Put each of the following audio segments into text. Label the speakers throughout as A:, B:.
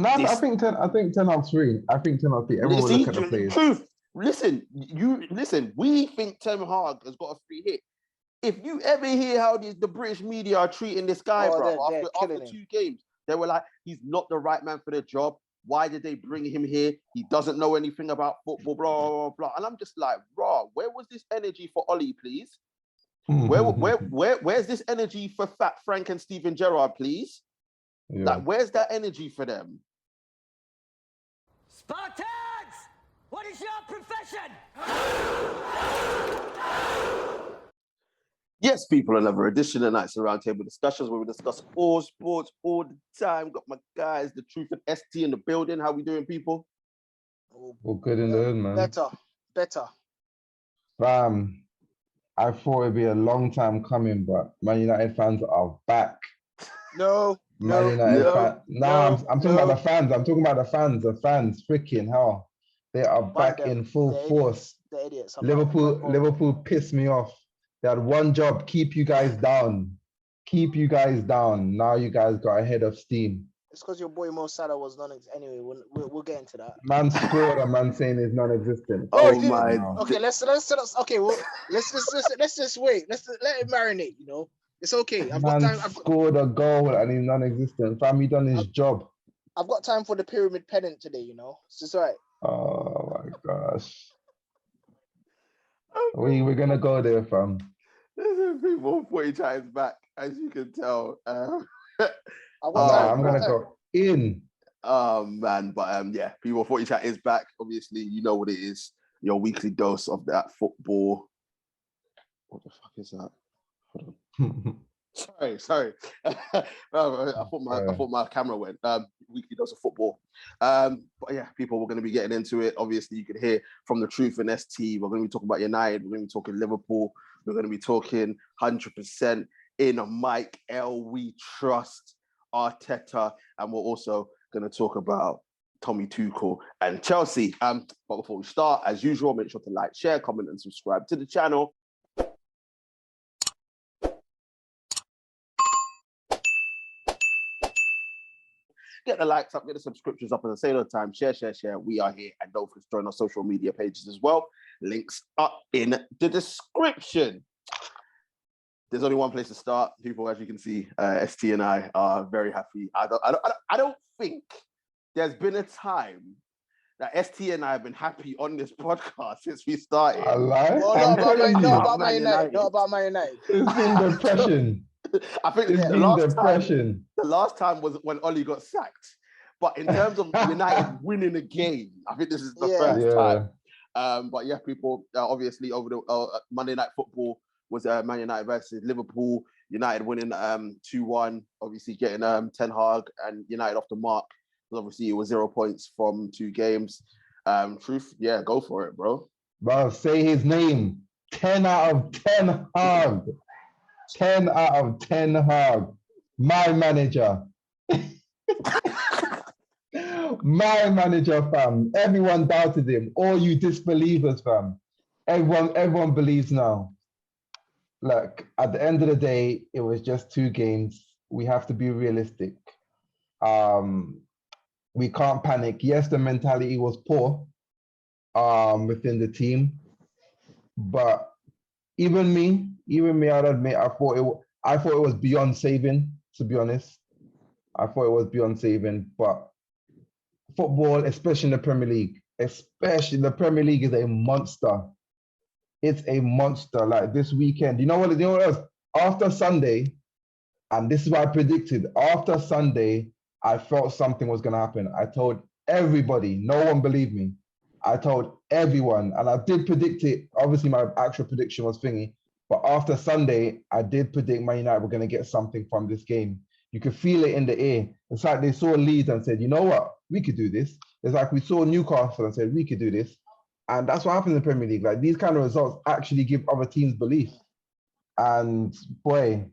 A: No, I think Ten Hag's free. I think Ten Hag's free. Everyone will look at the players.
B: Truth. Listen. We think Ten Hag has got a free hit. If you ever hear how the British media are treating this guy, bro, after 2 games, they were like, he's not the right man for the job. Why did they bring him here? He doesn't know anything about football, blah, blah, blah. And I'm just like, bro, where was this energy for Ollie, please? Where's this energy for Fat Frank and Steven Gerrard, please? Yeah. Like, where's that energy for them?
C: Spartans! What is your profession?
B: Yes, people, another edition of Knightz Roundtable Discussions where we discuss all sports all the time. Got my guys, the Truth and ST in the building. How we doing, people?
A: All good in the hood, man.
D: Better.
A: I thought it'd be a long time coming, but Man United fans are back.
D: I'm
A: talking about the fans. I'm talking about the fans. The fans, freaking hell. They are back in full force.
D: The idiots.
A: Liverpool pissed me off. They had one job, keep you guys down. Keep you guys down. Now you guys got ahead of steam.
D: It's because your boy Mo Salah was non-existent. Anyway, we'll get into that.
A: Man scored a man saying he's non-existent.
B: Oh my!
D: Okay, let's just wait. Let it marinate. You know, it's okay. I've got time.
A: Scored a goal and he's non-existent. Fam, he done his job.
D: I've got time for the pyramid pennant today. You know, it's just right.
A: Oh my gosh. We're gonna go there, fam.
B: People, Footie Chat is back, as you can tell.
A: I'm gonna go in.
B: Man, but yeah, people, Footie Chat is back. Obviously, you know what it is. Your weekly dose of that football. What the fuck is that? Hold on. Sorry. I thought my camera went. Weekly dose of football. But yeah, people, we're going to be getting into it. Obviously, you can hear from the Truth and ST. We're going to be talking about United. We're going to be talking Liverpool. We're going to be talking 100% in a Mike L. We trust Arteta, and we're also going to talk about Tommy Tuchel and Chelsea. But before we start, as usual, make sure to like, share, comment, and subscribe to the channel. Get the likes up, get the subscriptions up, and say all the time, share. We are here, and don't forget to join our social media pages as well. Links up in the description. There's only one place to start. People, as you can see, ST and I are very happy. I don't think there's been a time that ST and I have been happy on this podcast since we started.
D: Not about Man United.
A: It's been depression.
B: I think the last time was when Ollie got sacked. But in terms of United winning a game, I think this is the first time. But yeah, people, obviously over the Monday Night Football was Man United versus Liverpool. United winning 2-1, obviously getting Ten Hag and United off the mark. Obviously, it was 0 points from 2 games. Truth, yeah, go for it, bro.
A: Bro, say his name. 10 out of 10 Hag. 10 out of 10 Hag. My manager. My manager, fam. Everyone doubted him. All you disbelievers, fam. Everyone believes now. Look, at the end of the day, it was just 2 games. We have to be realistic. We can't panic. Yes, the mentality was poor within the team, but even me, I'd admit, I thought it was beyond saving. To be honest, I thought it was beyond saving. But football, especially in the Premier League, is a monster. It's a monster. Like this weekend, you know what else? After Sunday, and this is what I predicted. After Sunday, I felt something was going to happen. I told everybody. No one believed me. I told everyone, and I did predict it. Obviously, my actual prediction was thingy. But after Sunday, I did predict Man United were going to get something from this game. You could feel it in the air. It's like they saw Leeds and said, you know what? We could do this. It's like we saw Newcastle and said, we could do this. And that's what happens in the Premier League. Like these kind of results actually give other teams belief. And boy,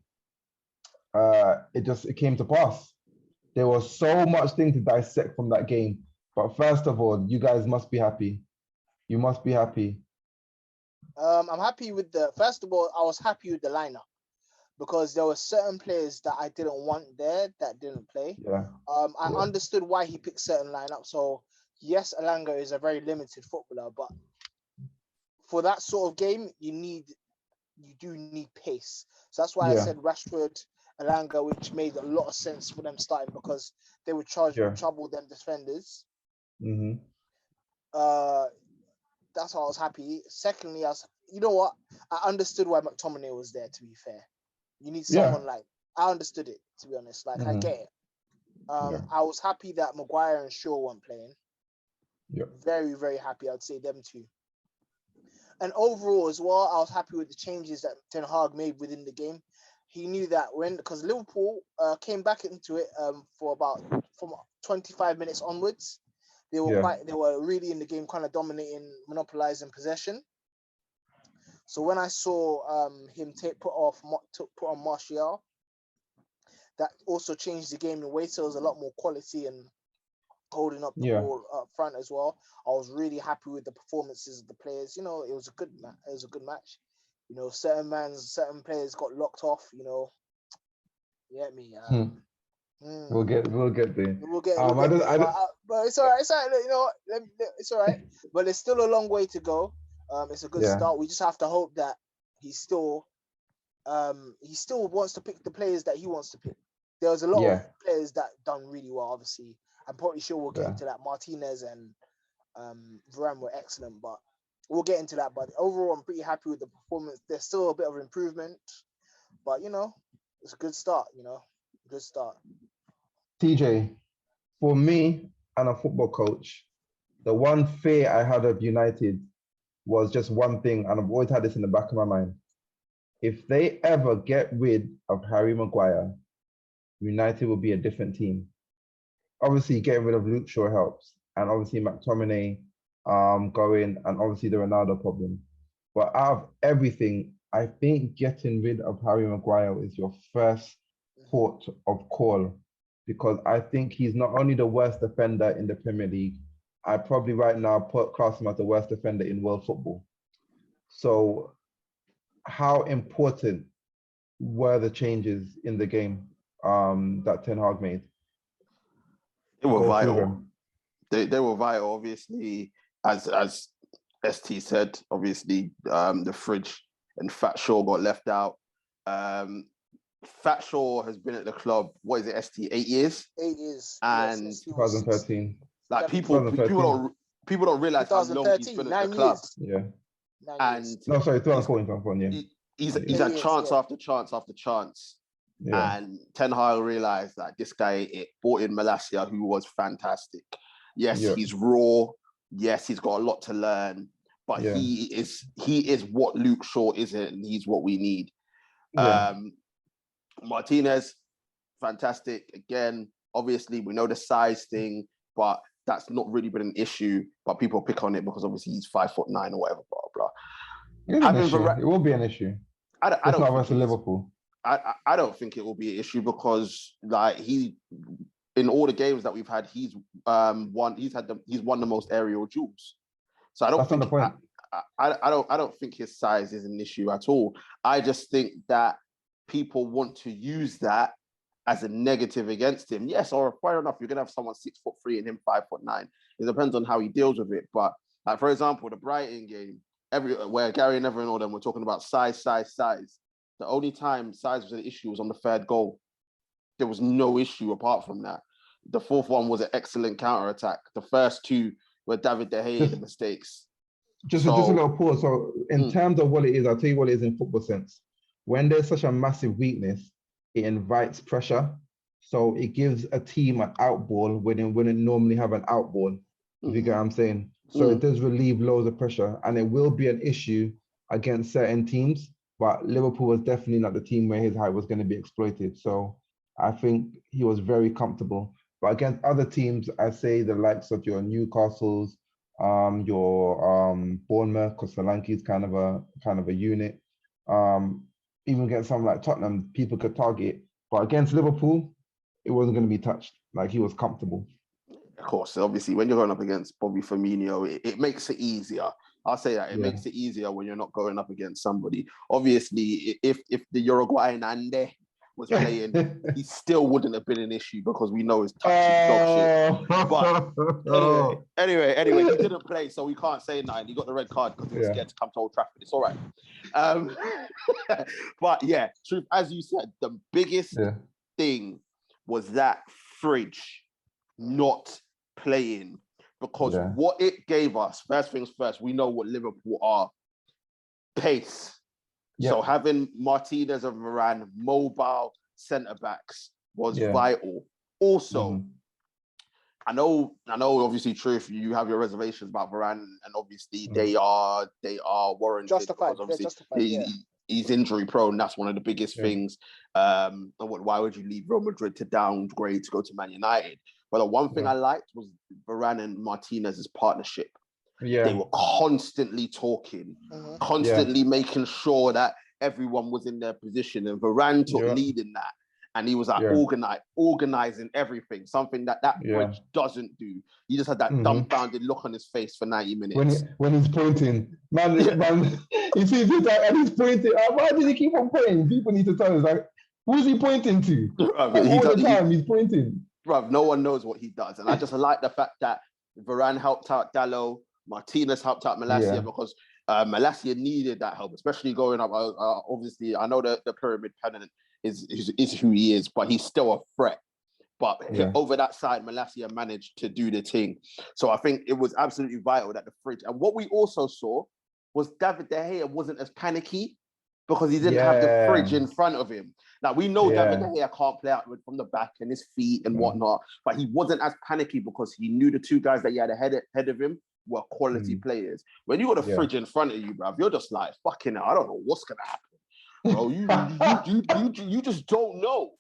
A: it came to pass. There was so much thing to dissect from that game. But first of all, you guys must be happy. You must be happy.
D: I'm happy with first of all, I was happy with the lineup because there were certain players that I didn't want there that didn't play.
A: Yeah.
D: I understood why he picked certain lineups. So yes, Elanga is a very limited footballer, but for that sort of game, you do need pace. So that's why I said Rashford, Elanga, which made a lot of sense for them starting because they would trouble them defenders.
A: Mm-hmm.
D: That's why I was happy. Secondly, you know what? I understood why McTominay was there, to be fair. You need someone I understood it, to be honest. Like, I get it. I was happy that Maguire and Shaw weren't playing.
A: Yep.
D: Very, very happy. I'd say them two. And overall as well, I was happy with the changes that Ten Hag made within the game. He knew that because Liverpool came back into it from 25 minutes onwards. They were really in the game, kind of dominating, monopolizing possession. So when I saw him put on Martial, that also changed the game in a way. So there was a lot more quality and holding up the ball up front as well. I was really happy with the performances of the players. You know, it was a good match. You know, certain players got locked off. You know, you get me.
A: We'll get there.
D: We'll get there. But it's all right. It's all right. You know what? It's all right. But there's still a long way to go. It's a good start. We just have to hope that he still wants to pick the players that he wants to pick. There was a lot of players that done really well. Obviously, I'm pretty sure we'll get into that. Martinez and Varane were excellent, but we'll get into that. But overall, I'm pretty happy with the performance. There's still a bit of improvement, but you know, it's a good start. You know, good start.
A: TJ, for me and a football coach, the one fear I had of United was just one thing, and I've always had this in the back of my mind. If they ever get rid of Harry Maguire, United will be a different team. Obviously, getting rid of Luke Shaw helps, and obviously McTominay going, and obviously the Ronaldo problem. But out of everything, I think getting rid of Harry Maguire is your first port of call, because I think he's not only the worst defender in the Premier League, I probably right now class him as the worst defender in world football. So how important were the changes in the game that Ten Hag made?
B: They were vital. They were vital, obviously, as ST said, obviously, the Fridge and Fat Shaw got left out. Fat Shaw has been at the club, what is it, ST, 8 years?
D: 8 years.
A: And
D: yes,
A: 2013.
B: Like people don't realize how long he's been at the club.
A: Yeah.
D: 9 years.
A: No, sorry, 2014, yeah.
B: He's had chance after chance after chance.
A: Yeah.
B: And Ten Hag realized that this guy brought in Malacia, who was fantastic. Yes, he's raw. Yes, he's got a lot to learn. But he is what Luke Shaw isn't, and he's what we need.
A: Yeah.
B: Martinez, fantastic. Again, obviously, we know the size thing, but that's not really been an issue. But people pick on it because obviously he's 5'9" or whatever, blah, blah.
A: It will be an issue.
B: I don't
A: not versus Liverpool.
B: I don't think it will be an issue because like in all the games that we've had, he's won the most aerial duels. So I don't think the point. I don't think his size is an issue at all. I just think that people want to use that as a negative against him. Yes, or fair enough, you're gonna have someone 6'3" and him 5'9". It depends on how he deals with it. But like for example, the Brighton game, where Gary and everyone all them were talking about size. The only time size was an issue was on the third goal. There was no issue apart from that. The fourth one was an excellent counter-attack. The first two were David De Gea the mistakes.
A: Just a little pause. So in terms of what it is, I'll tell you what it is in football sense. When there's such a massive weakness, it invites pressure. So it gives a team an outball when it wouldn't normally have an outball, if you get what I'm saying. So it does relieve loads of pressure, and it will be an issue against certain teams. But Liverpool was definitely not the team where his height was going to be exploited. So I think he was very comfortable. But against other teams, I say the likes of your Newcastles, your Bournemouth, because Solanke is kind of a unit. Even against something like Tottenham, people could target. But against Liverpool, it wasn't going to be touched. Like, he was comfortable.
B: Of course, obviously, when you're going up against Bobby Firmino, it makes it easier. I'll say that. It makes it easier when you're not going up against somebody. Obviously, if the Uruguayan Ande was playing, he still wouldn't have been an issue because we know his touch is dog shit. But anyway, he didn't play, so we can't say nothing. He got the red card because he was scared to come to Old Trafford. It's all right. But yeah, truth, as you said, the biggest thing was that Fridge not playing, because what it gave us, first things first, we know what Liverpool are. Pace. So having Martinez and Varane, mobile centre-backs was vital. Also, I know, obviously, Truth, you have your reservations about Varane, and obviously they are warranted.
D: Justified.
B: He's injury prone. That's one of the biggest things. Why would you leave Real Madrid to downgrade to go to Man United? But the one thing I liked was Varane and Martinez's partnership. They were constantly talking, constantly making sure that everyone was in their position, and Varane took lead in that. And he was like organizing everything, something that Fridge doesn't do. He just had that dumbfounded look on his face for 90 minutes.
A: When he's pointing, man, he sees it and he's pointing. Why did he keep on pointing? People need to tell us, like, who's he pointing to? All the time he's pointing.
B: Bruv, no one knows what he does. And I just like the fact that Varane helped out Dalot, Martinez helped out Malacia, because Malacia needed that help, especially going up. Obviously, I know the pyramid pennant is who he is, but he's still a threat. But over that side, Malacia managed to do the thing. So I think it was absolutely vital that the Fridge. And what we also saw was David De Gea wasn't as panicky because he didn't have the Fridge in front of him. Now, we know David De Gea can't play out from the back and his feet and whatnot, but he wasn't as panicky because he knew the two guys that he had ahead of him were quality players. When you got a Fridge in front of you, bruv, you're just like, fucking hell, I don't know what's going to happen. Bro, you just don't know.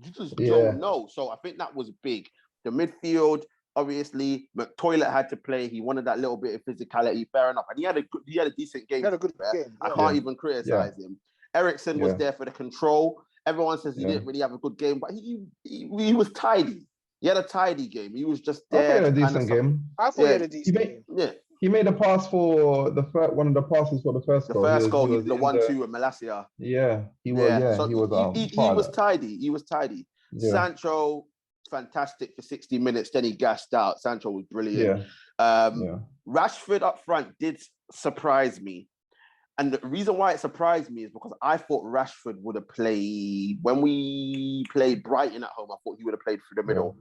B: You just don't know. So I think that was big. The midfield, obviously, McToilet had to play. He wanted that little bit of physicality, fair enough. And he had a decent game.
D: He had a good game.
B: I can't even criticize him. Ericsson was there for the control. Everyone says he didn't really have a good game, but he was tidy. He had a tidy game. He was just there.
A: He had a decent game.
D: I thought he had a decent game.
B: Yeah.
A: He made a pass for one of the passes for the first goal.
B: The first goal, the 1-2 with Malacia.
A: Yeah, he was. Yeah,
B: so
A: he was.
B: He was tidy. He was tidy. Yeah. Sancho, fantastic for 60 minutes. Then he gassed out. Sancho was brilliant. Rashford up front did surprise me, and the reason why it surprised me is because I thought Rashford would have played when we played Brighton at home. I thought he would have played through the middle.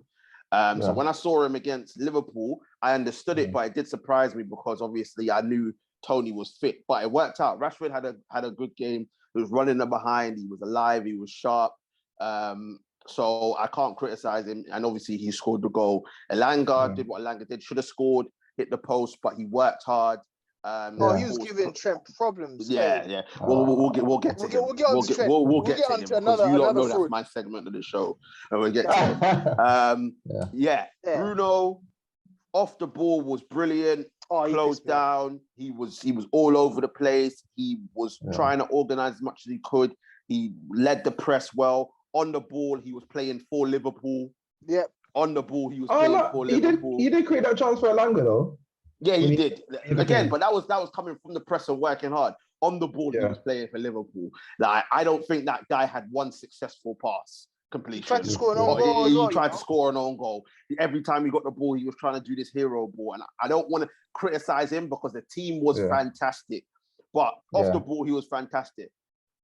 B: So when I saw him against Liverpool, I understood it, but it did surprise me because obviously I knew Tony was fit, but it worked out. Rashford had a good game. He was running them behind. He was alive. He was sharp. So I can't criticize him. And obviously he scored the goal. Elanga did what Elanga did. Should have scored, hit the post, but he worked hard.
D: He was giving Trent problems.
B: Yeah. We'll get to him. We'll get to him because you don't know that's my segment of the show, and we'll get to him. Bruno off the ball was brilliant. Closed down. He was all over the place. He was trying to organize as much as he could. He led the press well. On the ball, he was playing for Liverpool. Yep. On the ball, he was playing for Liverpool.
A: He did create that chance for Elanga though.
B: Yeah, he did. Again, but that was coming from the press and working hard. On the ball, he was playing for Liverpool. Like, I don't think that guy had one successful pass completion.
D: He tried to score an own goal.
B: He tried to score an own goal. Every time he got the ball, he was trying to do this hero ball. And I don't want to criticize him because the team was fantastic. But off the ball, he was fantastic.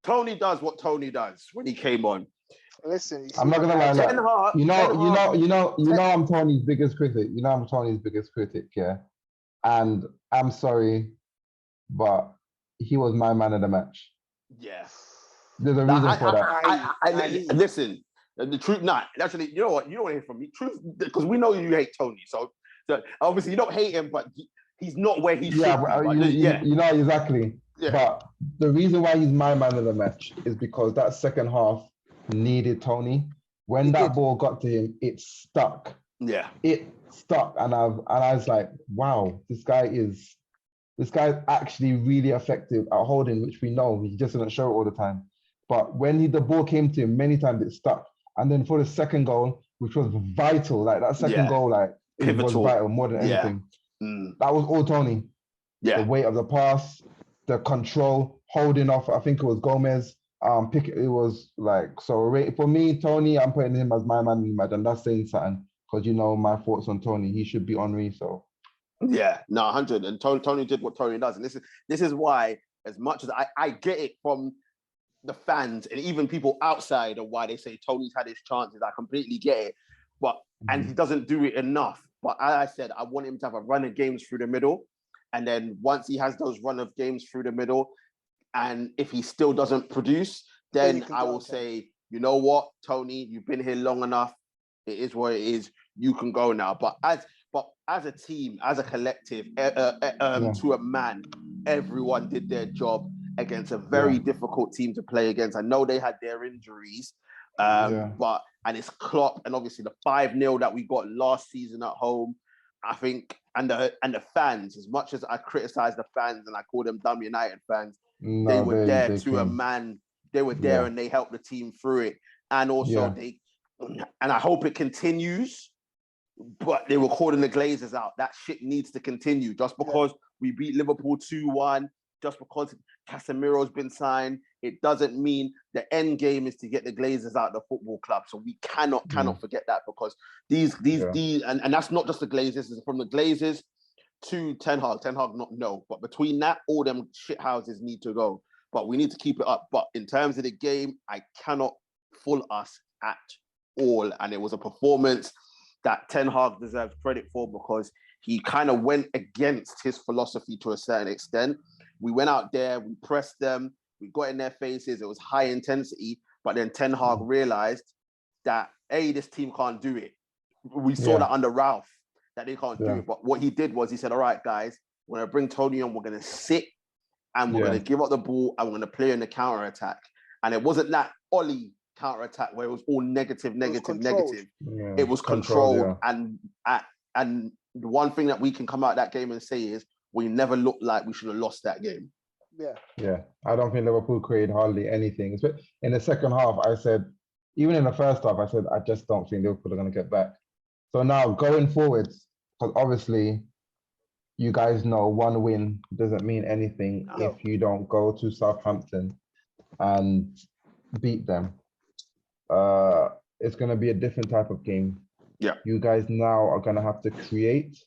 B: Tony does what Tony does when he came on.
D: Listen,
A: I'm not gonna lie. You know, I'm Tony's biggest critic. Yeah. And I'm sorry, but he was my man of the match.
B: Yeah.
A: There's a reason for that.
B: Listen, the truth, actually, you know what? You don't hear from me. Truth, because we know you hate Tony. So obviously you don't hate him, but he's not where he should be.
A: You know, exactly. Yeah. But the reason why he's my man of the match is because that second half needed Tony. When that ball got to him, it stuck.
B: Yeah.
A: It stuck. And I was like, wow, this guy's actually really effective at holding, which we know. He just doesn't show it all the time. But when the ball came to him, many times it stuck. And then for the second goal, which was vital, like that second goal, like pivotal. It was vital more than anything. That was all Tony. The weight of the pass, the control, holding off. I think it was Gomez. It was like, so for me, Tony, I'm putting him as my man, and that's saying something because you know my thoughts on Tony. He should be Henry. So
B: yeah, no, 100. And Tony did what Tony does, and this is why, as much as I get it from the fans and even people outside of why they say Tony's had his chances, I completely get it. But and he doesn't do it enough. But as I said, I want him to have a run of games through the middle, and then once he has those run of games through the middle, and if he still doesn't produce, then I will say, you know what, Tony, you've been here long enough. It is what it is. You can go now. But as a team, as a collective, to a man, everyone did their job against a very difficult team to play against. I know they had their injuries, but it's Klopp, and obviously the 5-0 that we got last season at home. I think, and the fans, as much as I criticize the fans and I call them dumb United fans, they were there to a man. They were there and they helped the team through it. And also and I hope it continues, but they were calling the Glazers out. That shit needs to continue. Just because we beat Liverpool 2-1, just because Casemiro's been signed, it doesn't mean the end game is to get the Glazers out of the football club. So we cannot forget that, because these and that's not just the Glazers, it's from the Glazers to Ten Hag. Ten Hag, not no, but between that, all them shit houses need to go. But we need to keep it up. But in terms of the game, I cannot fool us at all. And it was a performance that Ten Hag deserves credit for, because he kind of went against his philosophy to a certain extent. We went out there, we pressed them, we got in their faces, it was high intensity, but then Ten Hag realized that, this team can't do it. We saw that under Ralph, that they can't do it. But what he did was he said, all right, guys, we're going to bring Tony on, we're going to sit, and we're going to give up the ball, and we're going to play in the counter-attack. And it wasn't that Ollie counter-attack where it was all negative.
A: Yeah.
B: It was controlled. And the one thing that we can come out of that game and say is, we never looked like we should have lost that game.
A: Yeah. I don't think Liverpool created hardly anything. In the second half, I said, even in the first half, I said, I just don't think Liverpool are going to get back. So now going forwards, because obviously you guys know one win doesn't mean anything if you don't go to Southampton and beat them. It's going to be a different type of game.
B: Yeah.
A: You guys now are going to have to create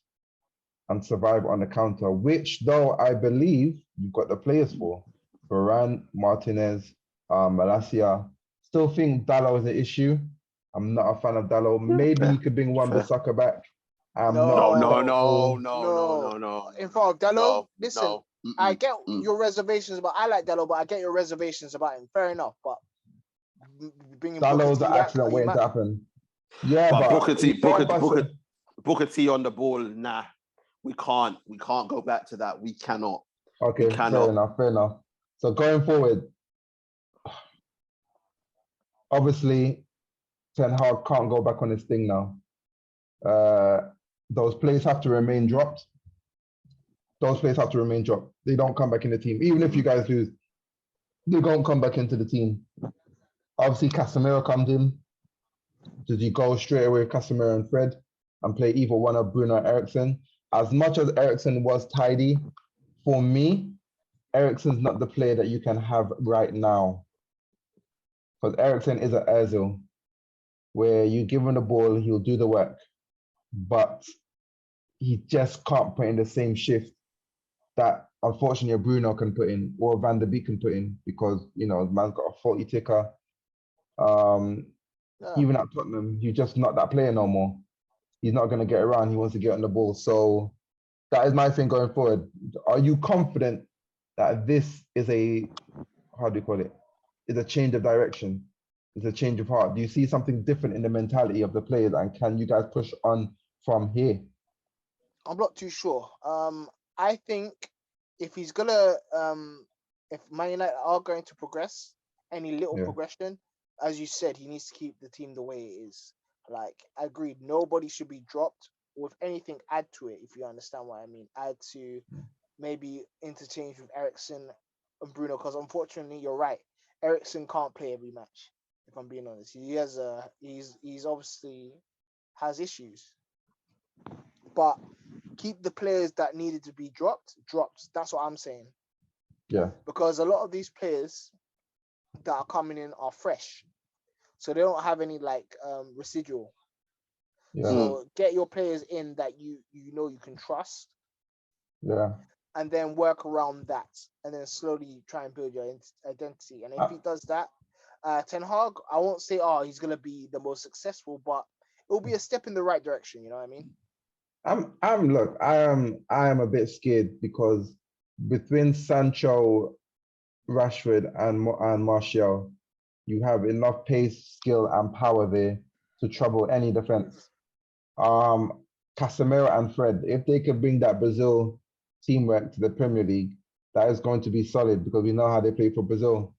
A: and survive on the counter, which though I believe you've got the players for. Varane, Martinez, Malacia. Still think Dalot is an issue. I'm not a fan of Dalot. Maybe you could bring Wan-Bissaka back.
B: No.
D: In front of Dalot, listen, I get your reservations about. I like Dalot, but I get your reservations about him. Fair enough, but bringing
A: Dalot's an accident waiting to happen. Yeah,
B: but Booker T on the ball. Nah, we can't go back to that. We cannot.
A: Okay, fair enough. So going forward, obviously, Ten Hag can't go back on this thing now. Those players have to remain dropped. They don't come back in the team. Even if you guys lose, they don't come back into the team. Obviously, Casemiro comes in. Does he go straight away with Casemiro and Fred and play either one of Bruno or Eriksen? As much as Eriksen was tidy, for me, Eriksen's not the player that you can have right now. Because Eriksen is an Ozil, where you give him the ball, he'll do the work. But he just can't put in the same shift that, unfortunately, Bruno can put in, or Van der Beek can put in, because, the man's got a faulty ticker. Even at Tottenham, he's just not that player no more. He's not going to get around. He wants to get on the ball. So that is my thing going forward. Are you confident that this is is a change of direction? It's a change of heart? Do you see something different in the mentality of the players? And can you guys push on from here?
D: I'm not too sure. I think if he's gonna, if Man United are going to progress, any little progression, as you said, he needs to keep the team the way it is. Like, agreed, nobody should be dropped. Or if anything, add to it, if you understand what I mean. Add to maybe interchange with Eriksen and Bruno, because unfortunately, you're right. Eriksen can't play every match, if I'm being honest. He's obviously has issues. But keep the players that needed to be dropped. That's what I'm saying.
A: Yeah.
D: Because a lot of these players that are coming in are fresh, so they don't have any like residual.
A: Yeah.
D: So get your players in that you know you can trust.
A: Yeah.
D: And then work around that, and then slowly try and build your identity. And if he does that, Ten Hag, I won't say he's gonna be the most successful, but it will be a step in the right direction. You know what I mean?
A: Look, I am a bit scared because between Sancho, Rashford, and Martial, you have enough pace, skill, and power there to trouble any defense. Casemiro and Fred, if they could bring that Brazil teamwork to the Premier League, that is going to be solid because we know how they play for Brazil.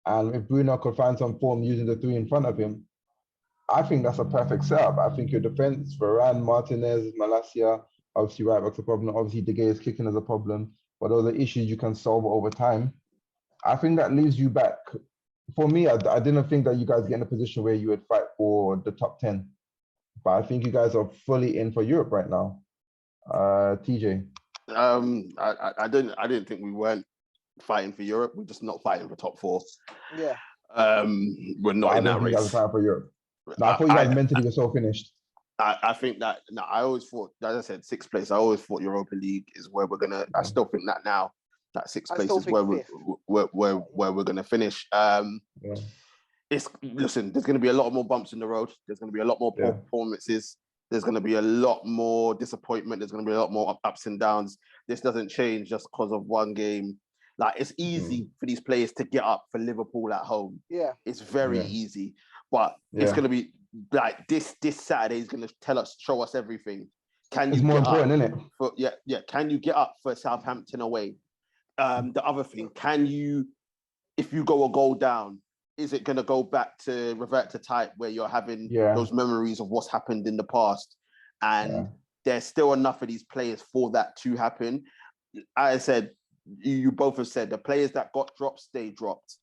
A: And if Bruno could find some form using the three in front of him, I think that's a perfect setup. I think your defense, Varane, Martinez, Malacia, obviously right back's a problem. Obviously, De Gea's kicking is a problem, but those are issues you can solve over time. I think that leaves you back. For me, I didn't think that you guys get in a position where you would fight for the top 10, but I think you guys are fully in for Europe right now. TJ.
B: I didn't think we weren't fighting for Europe. We're just not fighting for top 4.
D: Yeah.
B: We're not in that race.
A: You guys are fighting for Europe. No, I thought you guys mentally were so finished.
B: I think that I always thought, as I said, 6th place. I always thought Europa League is where we're gonna. I still think that now. That 6th place is where we're gonna finish. Listen, there's gonna be a lot more bumps in the road. There's gonna be a lot more poor performances. There's gonna be a lot more disappointment. There's gonna be a lot more ups and downs. This doesn't change just because of one game. Like, it's easy for these players to get up for Liverpool at home.
D: Yeah,
B: it's very easy. But it's gonna be like this Saturday is gonna show us everything.
A: It's more important, isn't
B: it? Can you get up for Southampton away? The other thing, can you, if you go a goal down, is it gonna go back to revert to type where you're having those memories of what's happened in the past? And there's still enough of these players for that to happen. As I said, you both have said the players that got dropped, stay dropped.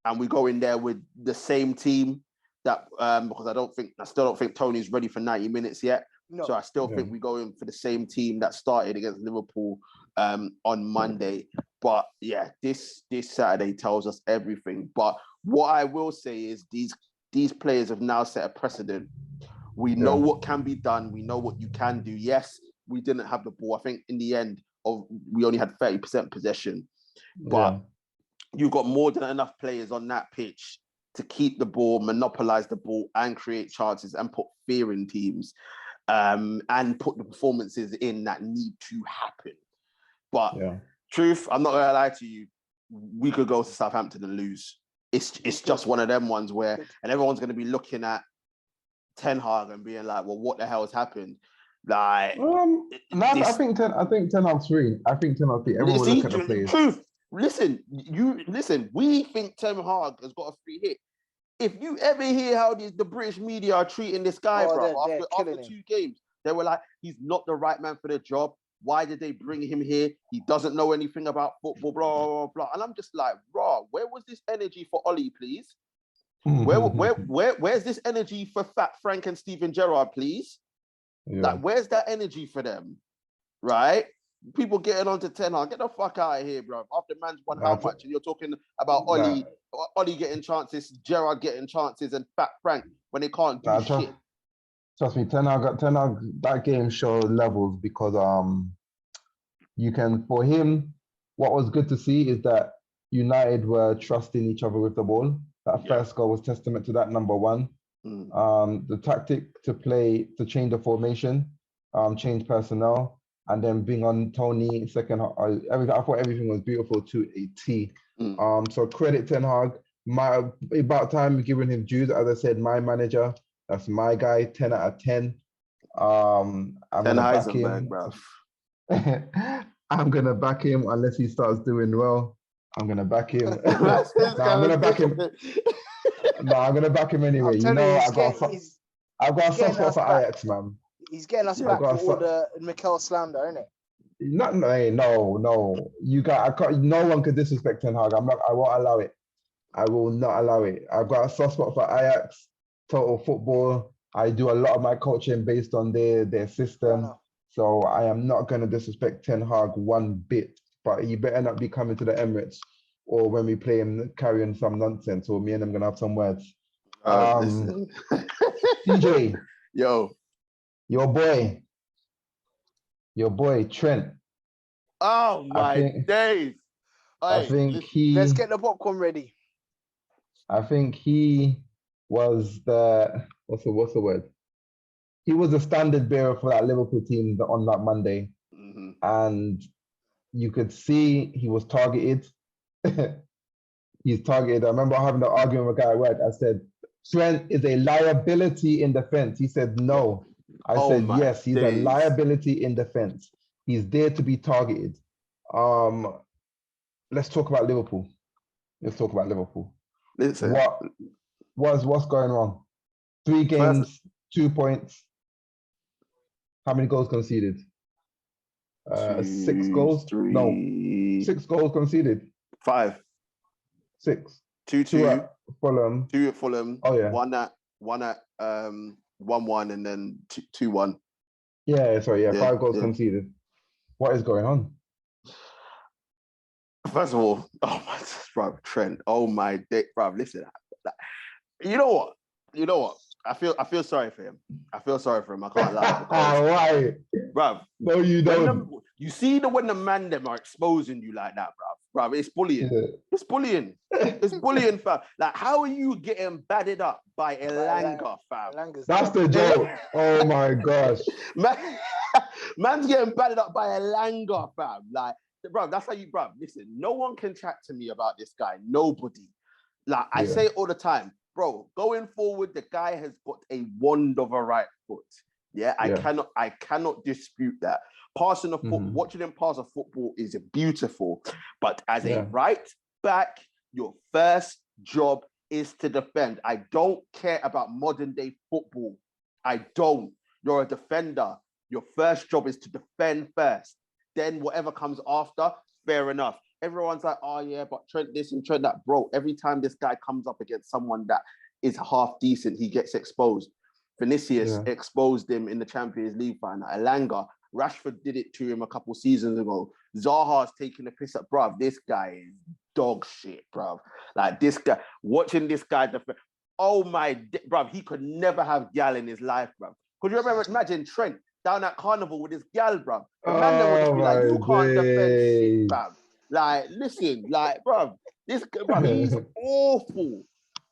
B: And we go in there with the same team that because I still don't think Tony's ready for 90 minutes yet. No. So I still think we go in for the same team that started against Liverpool on Monday. But this Saturday tells us everything. But what I will say is these players have now set a precedent. We know what can be done. We know what you can do. Yes, we didn't have the ball. I think in the end we only had 30% possession. But you've got more than enough players on that pitch to keep the ball, monopolize the ball, and create chances and put fear in teams, and put the performances in that need to happen. But truth, I'm not gonna lie to you, we could go to Southampton and lose. It's just one of them ones where, and everyone's gonna be looking at Ten Hag and being like, well, what the hell has happened? Like,
A: I think Ten Hag's free. I think Ten Hag's free. Everyone will look at the players.
B: Truth. Listen, we think Ten Hag has got a free hit. If you ever hear how the British media are treating this guy, bro, after 2 games, they were like, he's not the right man for the job. Why did they bring him here? He doesn't know anything about football, blah, blah, blah. And I'm just like, bro, where was this energy for Ollie, please? Where's this energy for Fat Frank and Steven Gerrard, please? Like, where's that energy for them? Right? People getting on to Ten Hag, get the fuck out of here, bro. After man's won how much, and you're talking about Ollie getting chances, Gerrard getting chances, and Fat Frank when they can't do shit.
A: Trust me, Ten Hag, that game showed levels because you can, for him, what was good to see is that United were trusting each other with the ball. That first goal was testament to that, number one. The tactic to change the formation, change personnel, and then bring on Tony second. I thought everything was beautiful to a T. So credit Ten Hag. About time giving him dues. As I said, my manager, that's my guy. 10 out of 10. I'm gonna back him, bro. I'm gonna back him unless he starts doing well. I'm gonna back him. I'm gonna back him. No, I'm gonna back him anyway. You know, I've got a soft spot for Ajax, man.
D: He's getting us back for all the Mikel slander, isn't it?
A: No. No one could disrespect Ten Hag. I won't allow it. I will not allow it. I've got a soft spot for Ajax, total football. I do a lot of my coaching based on their system. So I am not going to disrespect Ten Hag one bit, but he better not be coming to the Emirates or when we play him carrying some nonsense, or me and him going to have some words.
B: Listen.
A: DJ,
B: Yo.
A: your boy Trent.
B: Oh my days.
A: I think he.
D: Let's get the popcorn ready.
A: I think he was the what's the word? He was the standard bearer for that Liverpool team on that Monday, and you could see he was targeted. He's targeted. I remember having an argument with a guy at work. I said, Trent is a liability in defense. He said, no. I said, yes, he's a liability in defense. He's there to be targeted. Let's talk about Liverpool.
B: Listen.
A: What's going on? 3 games, 2 points. How many goals conceded? 6 goals?
B: 3.
A: No, 6 goals conceded.
B: 5.
A: 6.
B: 2
A: at Fulham.
B: 2 at Fulham.
A: Oh yeah.
B: 1 at 1-1, and then 2-1.
A: Yeah, sorry, yeah. 5 goals conceded. What is going on?
B: First of all, bro, Trent. Oh my dick, bro. Listen, you know what? I feel sorry for him. I can't lie.
A: Why?
B: Bro,
A: no, you don't.
B: You see when the man them are exposing you like that, bro. It's bullying.
A: Yeah.
B: It's bullying. It's bullying, fam. Like, how are you getting batted up by Elanga, fam?
A: That's the joke. Oh my gosh.
B: Man's getting batted up by Elanga, fam. Like, bro, that's how you, bro. Listen, no one can chat to me about this guy. Nobody. Like, I say it all the time. Bro, going forward, the guy has got a wand of a right foot. Yeah, I cannot dispute that. Passing the foot, watching him pass a football is beautiful. But as a right back, your first job is to defend. I don't care about modern day football. I don't. You're a defender. Your first job is to defend first. Then whatever comes after, fair enough. Everyone's like, oh yeah, but Trent this and Trent that. Bro, every time this guy comes up against someone that is half decent, he gets exposed. Vinicius exposed him in the Champions League final. Elanga, Rashford did it to him a couple seasons ago. Zaha's taking a piss at, bruv. This guy is dog shit, bruv. Like, this guy, watching this guy defend. Oh my, bruv, he could never have gal in his life, bruv. Could you remember, imagine Trent down at Carnival with his gal, bruv? The man then would just be like, you can't defend shit, bruv. Like, listen, like, bruv, this guy, bruv, he's awful.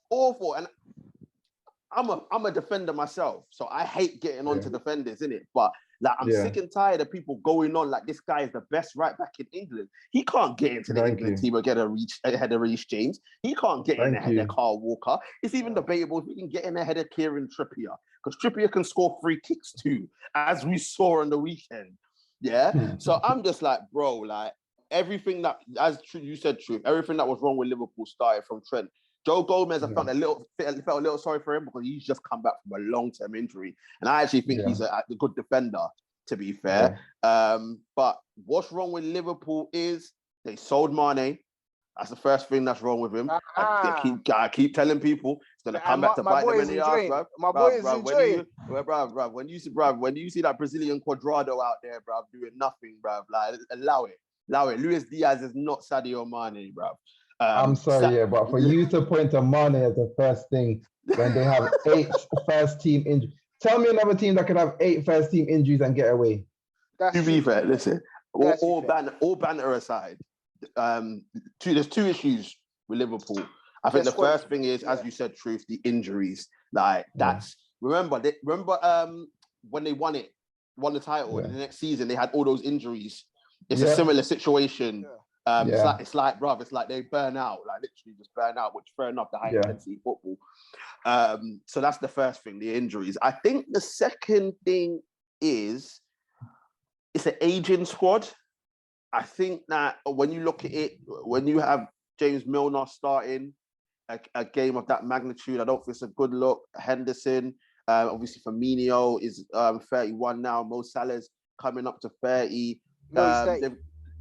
B: Awful. And I'm a defender myself, so I hate getting onto defenders, innit? But like, I'm sick and tired of people going on like this guy is the best right back in England. He can't get into the England team or get ahead of Reece James. He can't get in ahead of Carl Walker. It's even debatable if he can get in ahead of Kieran Trippier, because Trippier can score free kicks too, as we saw on the weekend. Yeah. So I'm just like, bro, like, everything that, as you said, Truth, everything that was wrong with Liverpool started from Trent. Joe Gomez, I felt a little sorry for him because he's just come back from a long-term injury. And I actually think he's a good defender, to be fair. But what's wrong with Liverpool is they sold Mane. That's the first thing that's wrong with him. I keep telling people it's going to come back to bite them in the ass, bro.
D: My boy is enjoying.
B: When you see that Brazilian Quadrado out there, bro, doing nothing, bro, like, allow it. Luis Diaz is not Sadio Mane, bro.
A: I'm sorry, but for you to point to Mane as the first thing when they have 8 first team injuries, tell me another team that can have 8 first team injuries and get away.
B: To be fair, listen, all banter aside, there's 2 issues with Liverpool. I think the first thing is, as you said, Truth, the injuries. Like, that's remember when they won the title, and the next season they had all those injuries. It's a similar situation. It's like, bruv, it's like they burn out, like literally just burn out, which fair enough, the high intensity football. So that's the first thing, the injuries. I think the second thing is it's an aging squad. I think that when you look at it, when you have James Milner starting a game of that magnitude, I don't think it's a good look. Henderson, obviously Firmino is 31 now. Mo Salah's coming up to 30.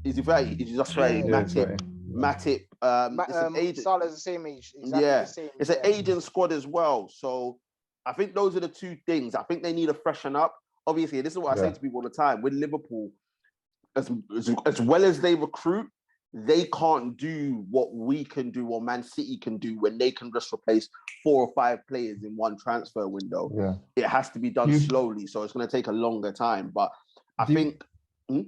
B: Is he 30? He's just 30. Matip.
D: Salah's the same age.
B: Exactly it's an aging squad as well. So I think those are the 2 things. I think they need to freshen up. obviously, this is what I say to people all the time. With Liverpool, as well as they recruit, they can't do what we can do or Man City can do when they can just replace 4 or 5 players in one transfer window.
A: Yeah.
B: It has to be done slowly, so it's going to take a longer time. But I think...
A: Do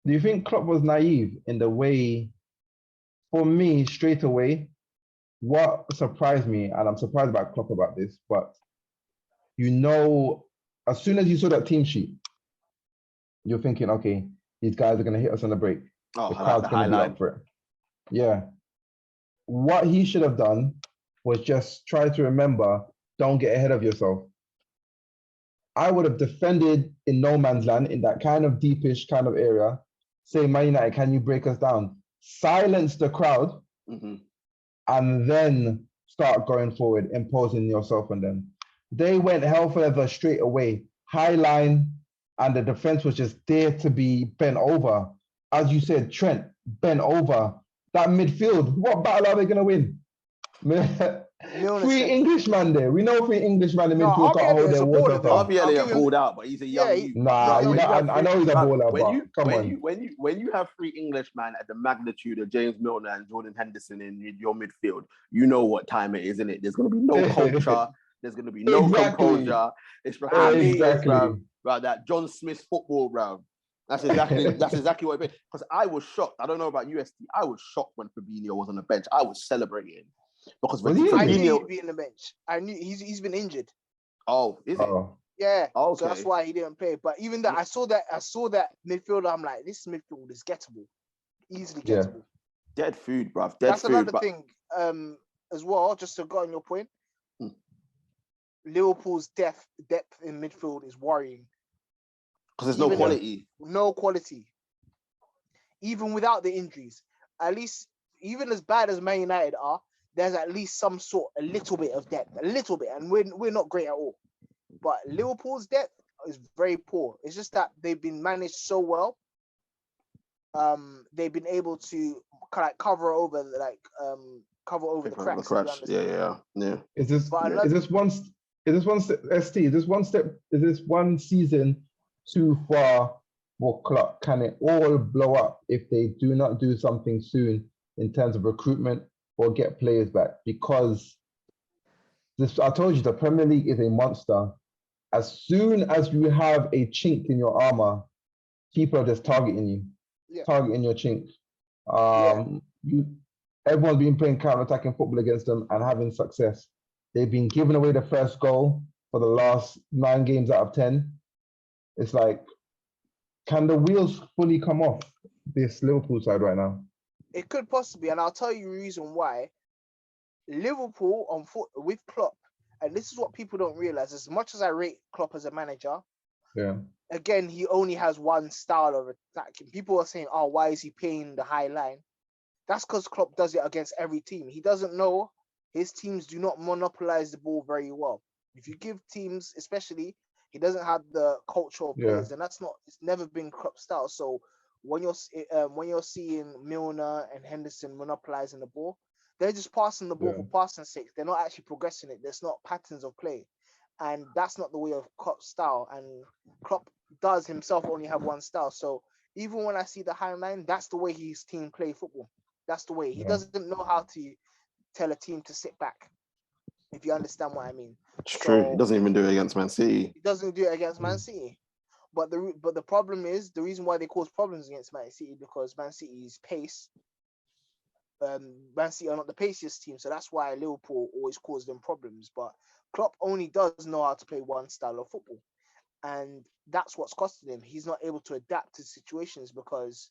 A: you think Klopp was naive in the way, for me, straight away, what surprised me, and I'm surprised about Klopp about this, but as soon as you saw that team sheet, you're thinking, okay, these guys are going to hit us on the break.
B: Oh,
A: the crowd's going to be up for it. Yeah. What he should have done was just try to remember, don't get ahead of yourself. I would have defended in no man's land, in that kind of deepish kind of area, say, Man United, can you break us down? Silence the crowd, and then start going forward, imposing yourself on them. They went hell for leather straight away. High line, and the defense was just there to be bent over. As you said, Trent, bent over. That midfield, what battle are they going to win? 3 Englishman there. We know 3 Englishman in midfield can't hold their water.
B: Harvey Elliott pulled out, but he's a young youth.
A: Nah, I know he's a baller, but come on.
B: When you have 3 Englishmen at the magnitude of James Milner and Jordan Henderson in your midfield, you know what time it is, isn't it? There's going to be no culture. There's going to be no composure. It's right, that John Smith football, bro. That's exactly what it is. Because I was shocked. I don't know about UST. I was shocked when Fabinho was on the bench. I was celebrating because
D: I knew he'd be in the bench. I knew he's been injured.
B: Oh, is it?
D: Yeah.
B: Okay.
D: So that's why he didn't play. But even that, I saw that midfielder. I'm like, this midfield is gettable, easily gettable.
B: Dead food, bruv.
D: That's another thing. As well, just to go on your point. Liverpool's depth in midfield is worrying.
B: Because there's no quality.
D: No quality. Even without the injuries. At least, even as bad as Man United are, there's at least a little bit of depth. A little bit. And we're not great at all. But Liverpool's depth is very poor. It's just that they've been managed so well. They've been able to kind of cover over the cracks.
A: Yeah. Is this one season too far for Klopp? Can it all blow up if they do not do something soon in terms of recruitment or get players back? Because I told you, the Premier League is a monster. As soon as you have a chink in your armor, people are just targeting you, targeting your chink. Everyone's been playing counter-attacking football against them and having success. They've been giving away the first goal for the last 9 games out of 10. It's like, can the wheels fully come off this Liverpool side right now?
D: It could possibly, and I'll tell you the reason why. Liverpool with Klopp, and this is what people don't realize, as much as I rate Klopp as a manager, again, he only has one style of attacking. People are saying, oh, why is he playing the high line? That's because Klopp does it against every team. He doesn't know his teams do not monopolize the ball very well. If you give teams, especially, he doesn't have the cultural players, and it's never been Klopp's style. So when you're seeing Milner and Henderson monopolizing the ball, they're just passing the ball for passing sake. They're not actually progressing it. There's not patterns of play, and that's not the way of Klopp's style. And Klopp does himself only have one style. So even when I see the high line, that's the way his team play football. That's the way. He doesn't know how to tell a team to sit back, if you understand what I mean.
B: It's true. He doesn't even do it against Man City.
D: He doesn't do it against Man City. But the problem is, the reason why they cause problems against Man City, because Man City's pace, Man City are not the paciest team, so that's why Liverpool always cause them problems. But Klopp only does know how to play one style of football, and that's what's costing him. He's not able to adapt to situations because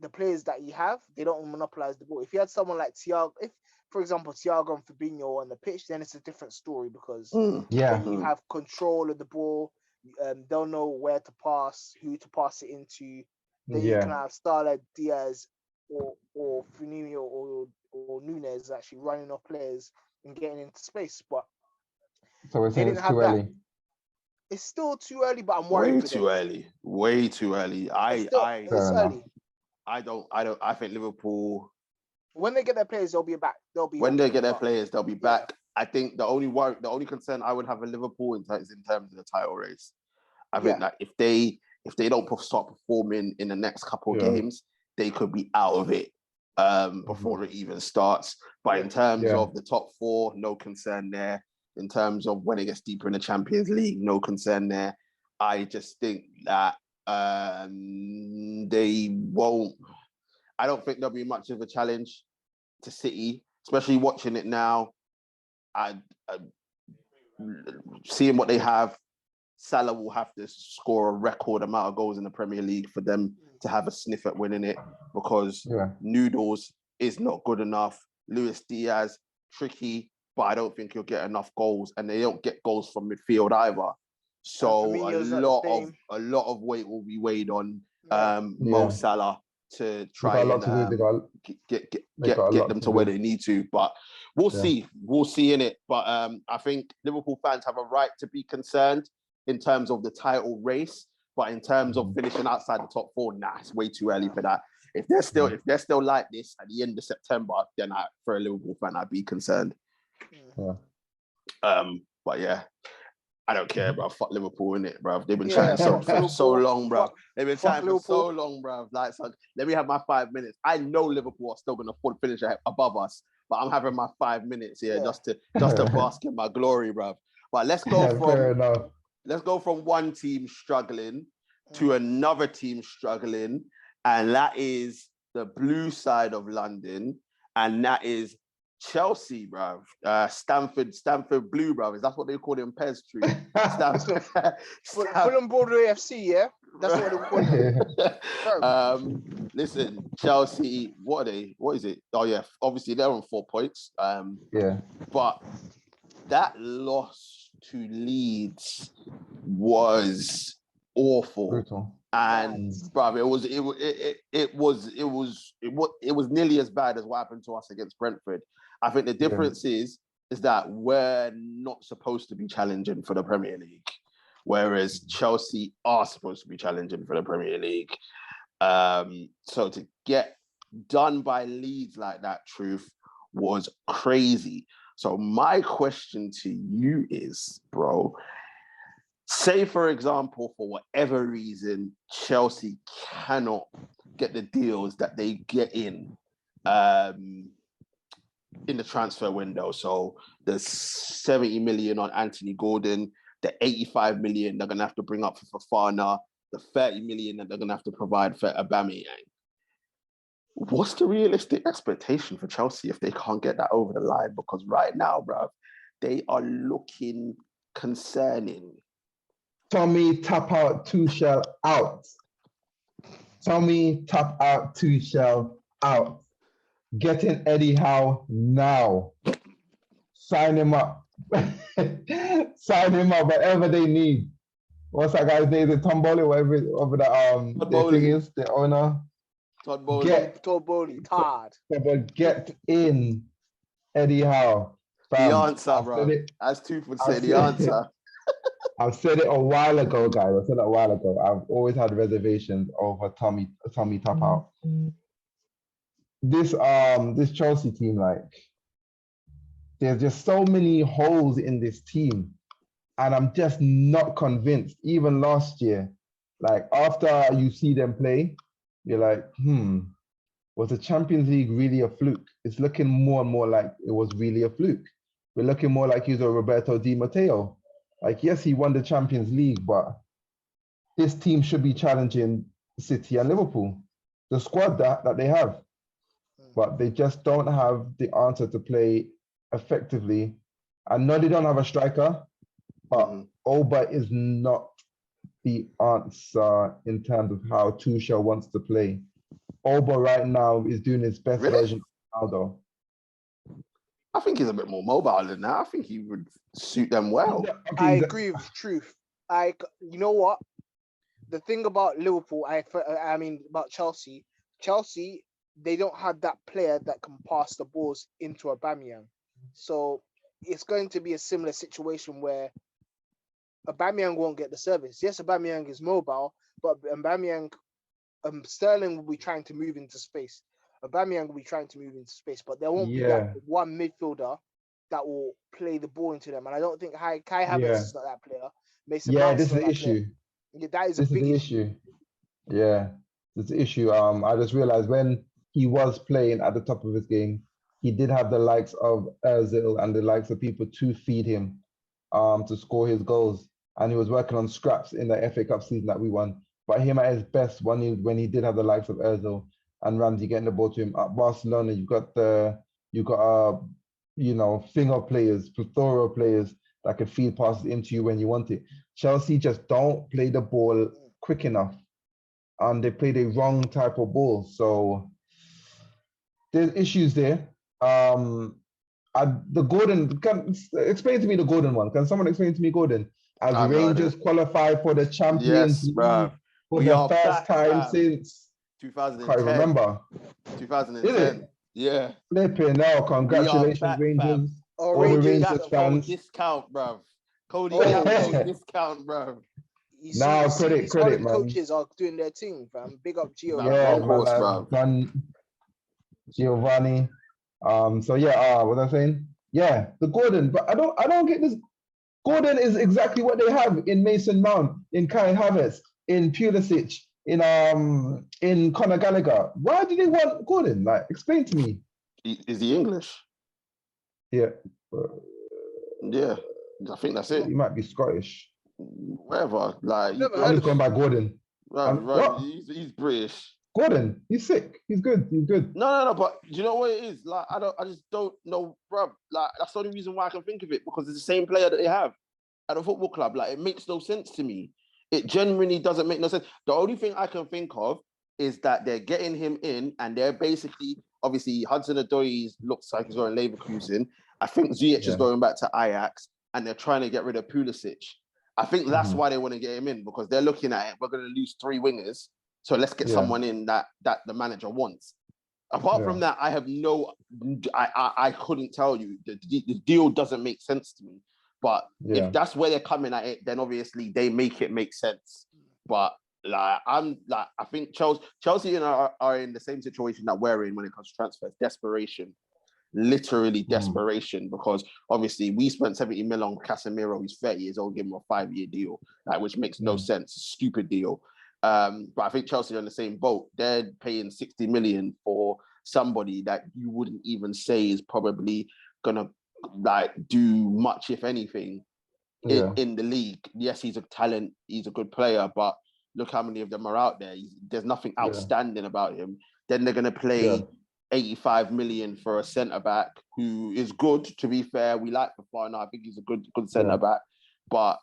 D: the players that you have, they don't monopolize the ball. If you had someone like Thiago, for example, Thiago and Fabinho on the pitch, then it's a different story because you have control of the ball. They'll know where to pass, who to pass it into. Then you can have Starlight Diaz or Firmino or Nunes actually running off players and getting into space. But
A: so we're saying it's too early.
D: It's still too early, but I'm worried.
B: Way too early.
D: It's early.
B: I think Liverpool,
D: when they get their players, they'll be back.
B: They'll be back. I think the only concern I would have with Liverpool is in terms of the title race. I think that if they don't start performing in the next couple of games, they could be out of it before it even starts. But in terms of the top four, no concern there. In terms of when it gets deeper in the Champions League, no concern there. I just think that they won't. I don't think there'll be much of a challenge to City, especially watching it now. I seeing what they have. Salah will have to score a record amount of goals in the Premier League for them to have a sniff at winning it, because Noodles is not good enough. Luis Diaz, tricky, but I don't think he'll get enough goals, and they don't get goals from midfield either. So a lot of weight will be weighed on Mo Salah to try and get them to where they need to. But we'll see. We'll see in it. But I think Liverpool fans have a right to be concerned in terms of the title race. But in terms of finishing outside the top four, it's way too early for that. If they're still like this at the end of September, then for a Liverpool fan, I'd be concerned. But yeah, I don't care, bro. Fuck Liverpool, innit, bro? They've been chatting for so long, bro. They've been chatting for so long, bro. Like, so let me have my 5 minutes. I know Liverpool are still going to finish above us, but I'm having my 5 minutes here just to bask in my glory, bro. But let's go from one team struggling to another team struggling, and that is the blue side of London, and that is Chelsea, bruv. Stamford Blue, bruv. Is that what they call it in Pez Street?
D: Fulham Broadway FC, yeah? That's what they call it.
B: Listen, Chelsea, what are they? What is it? Oh, yeah. Obviously, they're on 4 points. But that loss to Leeds was awful.
A: Brutal.
B: And bruv, it was nearly as bad as what happened to us against Brentford. I think the difference is that we're not supposed to be challenging for the Premier League, whereas Chelsea are supposed to be challenging for the Premier League. So to get done by Leeds like that, Truth, was crazy. So my question to you is, bro, say, for example, for whatever reason, Chelsea cannot get the deals that they get in the transfer window. So the 70 million on Anthony Gordon, the 85 million they're going to have to bring up for Fofana, the 30 million that they're going to have to provide for Aubameyang. What's the realistic expectation for Chelsea if they can't get that over the line? Because right now, bruv, they are looking concerning.
A: Tommy tap out Tuchel out. Tommy tap out Tuchel out. Getting Eddie Howe now. Sign him up. Sign him up, whatever they need. What's that guy's name? Is it Tom Bowley? Whatever the thing is, the owner.
B: Todd Bowley.
A: Get in Eddie Howe.
B: Fam, the answer, bro. As Tooth would say, the answer.
A: I've said it a while ago, guys. I said it a while ago. I've always had reservations over Tommy tap out. This Chelsea team, like, there's just so many holes in this team, and I'm just not convinced. Even last year, like, after you see them play, you're like, was the Champions League really a fluke? It's looking more and more like it was really a fluke. We're looking more like he's a Roberto Di Matteo. Like, yes, he won the Champions League, but this team should be challenging City and Liverpool, the squad that they have. But they just don't have the answer to play effectively. I know they don't have a striker, but Oba is not the answer in terms of how Tuchel wants to play. Oba right now is doing his best version of Ronaldo.
B: I think he's a bit more mobile than that. I think he would suit them well.
D: I agree with Truth. You know what? The thing about Liverpool, I mean about Chelsea, they don't have that player that can pass the balls into Aubameyang. So it's going to be a similar situation where Aubameyang won't get the service. Yes, Aubameyang is mobile, but Aubameyang, Sterling will be trying to move into space. Aubameyang will be trying to move into space, but there won't be that one midfielder that will play the ball into them. And I don't think Kai Havertz is not that player. Mason Mount's
A: this is the issue.
D: Player. Yeah, that is a
A: This is
D: big
A: the
D: issue.
A: issue. Yeah, it's the issue. I just realized when he was playing at the top of his game, he did have the likes of Ozil and the likes of people to feed him, to score his goals, and he was working on scraps in the FA Cup season that we won. But him at his best when he did have the likes of Ozil and Ramsey getting the ball to him at Barcelona, you got finger players, plethora of players that could feed passes into you when you want it. Chelsea just don't play the ball quick enough, and they play the wrong type of ball. So there's issues there. The Gordon, explain to me the Gordon one. Can someone explain to me Gordon? As
B: I have no idea.
A: Rangers qualify for the Champions
B: Yes, bruv.
A: League for
B: We
A: the
B: are
A: first
B: back,
A: time
B: bruv.
A: since
B: 2010.
A: can't remember.
B: 2010.
A: Is it?
B: Yeah.
A: Flipping now, congratulations,
B: back,
A: Rangers.
B: fam.
D: Oh,
A: All the
D: Rangers,
A: Rangers
B: Gakpo
A: fans.
B: discount, bruv. Cody
D: Oh.
B: Gakpo discount, bruv.
D: you
A: Nah,
D: see
A: credit,
D: these other
A: man.
D: coaches are doing their thing, fam. Big up Gio.
B: Nah,
A: Yeah,
B: of course,
A: man.
B: bruv.
A: Done Giovanni. So yeah, what was I saying? Yeah, the Gordon, but I don't get this. Gordon is exactly what they have in Mason Mount, in Kai Havertz, in Pulisic, in Conor Gallagher. Why do they want Gordon? Like, explain to me.
B: Is he English?
A: Yeah,
B: Yeah. I think that's it.
A: he might be Scottish.
B: Whatever. Like,
D: Never
A: I'm
D: heard
A: just
D: of
A: going
D: him.
A: by Gordon.
B: bruv,
A: What?
B: he's British.
A: Gordon, he's sick. He's good. He's good.
B: No, but do you know what it is? Like, I just don't know, bruv. Like, that's the only reason why I can think of it, because it's the same player that they have at a football club. Like, it makes no sense to me. It genuinely doesn't make no sense. The only thing I can think of is that they're getting him in, and they're basically, obviously, Hudson-Odoi looks like he's going Leverkusen. I think Ziyech is going back to Ajax, and they're trying to get rid of Pulisic. I think that's why they want to get him in, because they're looking at it. We're going to lose 3 wingers, so let's get someone in that the manager wants. Apart from that, I have I couldn't tell you. The deal doesn't make sense to me. But if that's where they're coming at it, then obviously they make it make sense. But I think Chelsea are in the same situation that we're in when it comes to transfers. Desperation. Literally desperation, because obviously we spent 70 million on Casemiro. He's 30 years old, give him a 5-year deal, which makes no sense. Stupid deal. But I think Chelsea are in the same boat. They're paying 60 million for somebody that you wouldn't even say is probably gonna do much, if anything, in the league. Yes, he's a talent, he's a good player, but look how many of them are out there. There's nothing outstanding about him. Then they're gonna play 85 million for a centre-back who is good, to be fair. We like Fofana. I think he's a good centre-back. But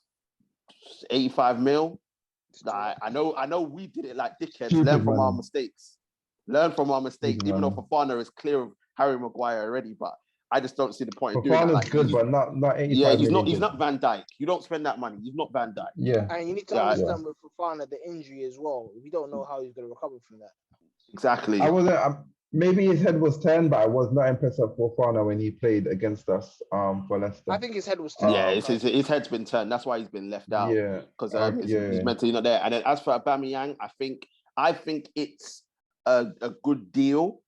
B: 85 mil, I know we did it like dickheads. Learn from our mistakes. Even though Fofana is clear of Harry Maguire already, but I just don't see the point in doing that.
A: Fofana's good, but not 85 million.
B: He's not Van Dijk. You don't spend that money. He's not Van Dijk.
A: Yeah.
D: And you need to understand with Fofana the injury as well. We don't know how he's going to recover from that.
B: Exactly.
A: Maybe his head was turned, but I was not impressed with Fofana when he played against us for Leicester.
D: I think his head was turned.
B: Yeah, his head's been turned. That's why he's been left out.
A: Yeah,
B: because he's mentally not there. And then as for Aubameyang, I think it's a good deal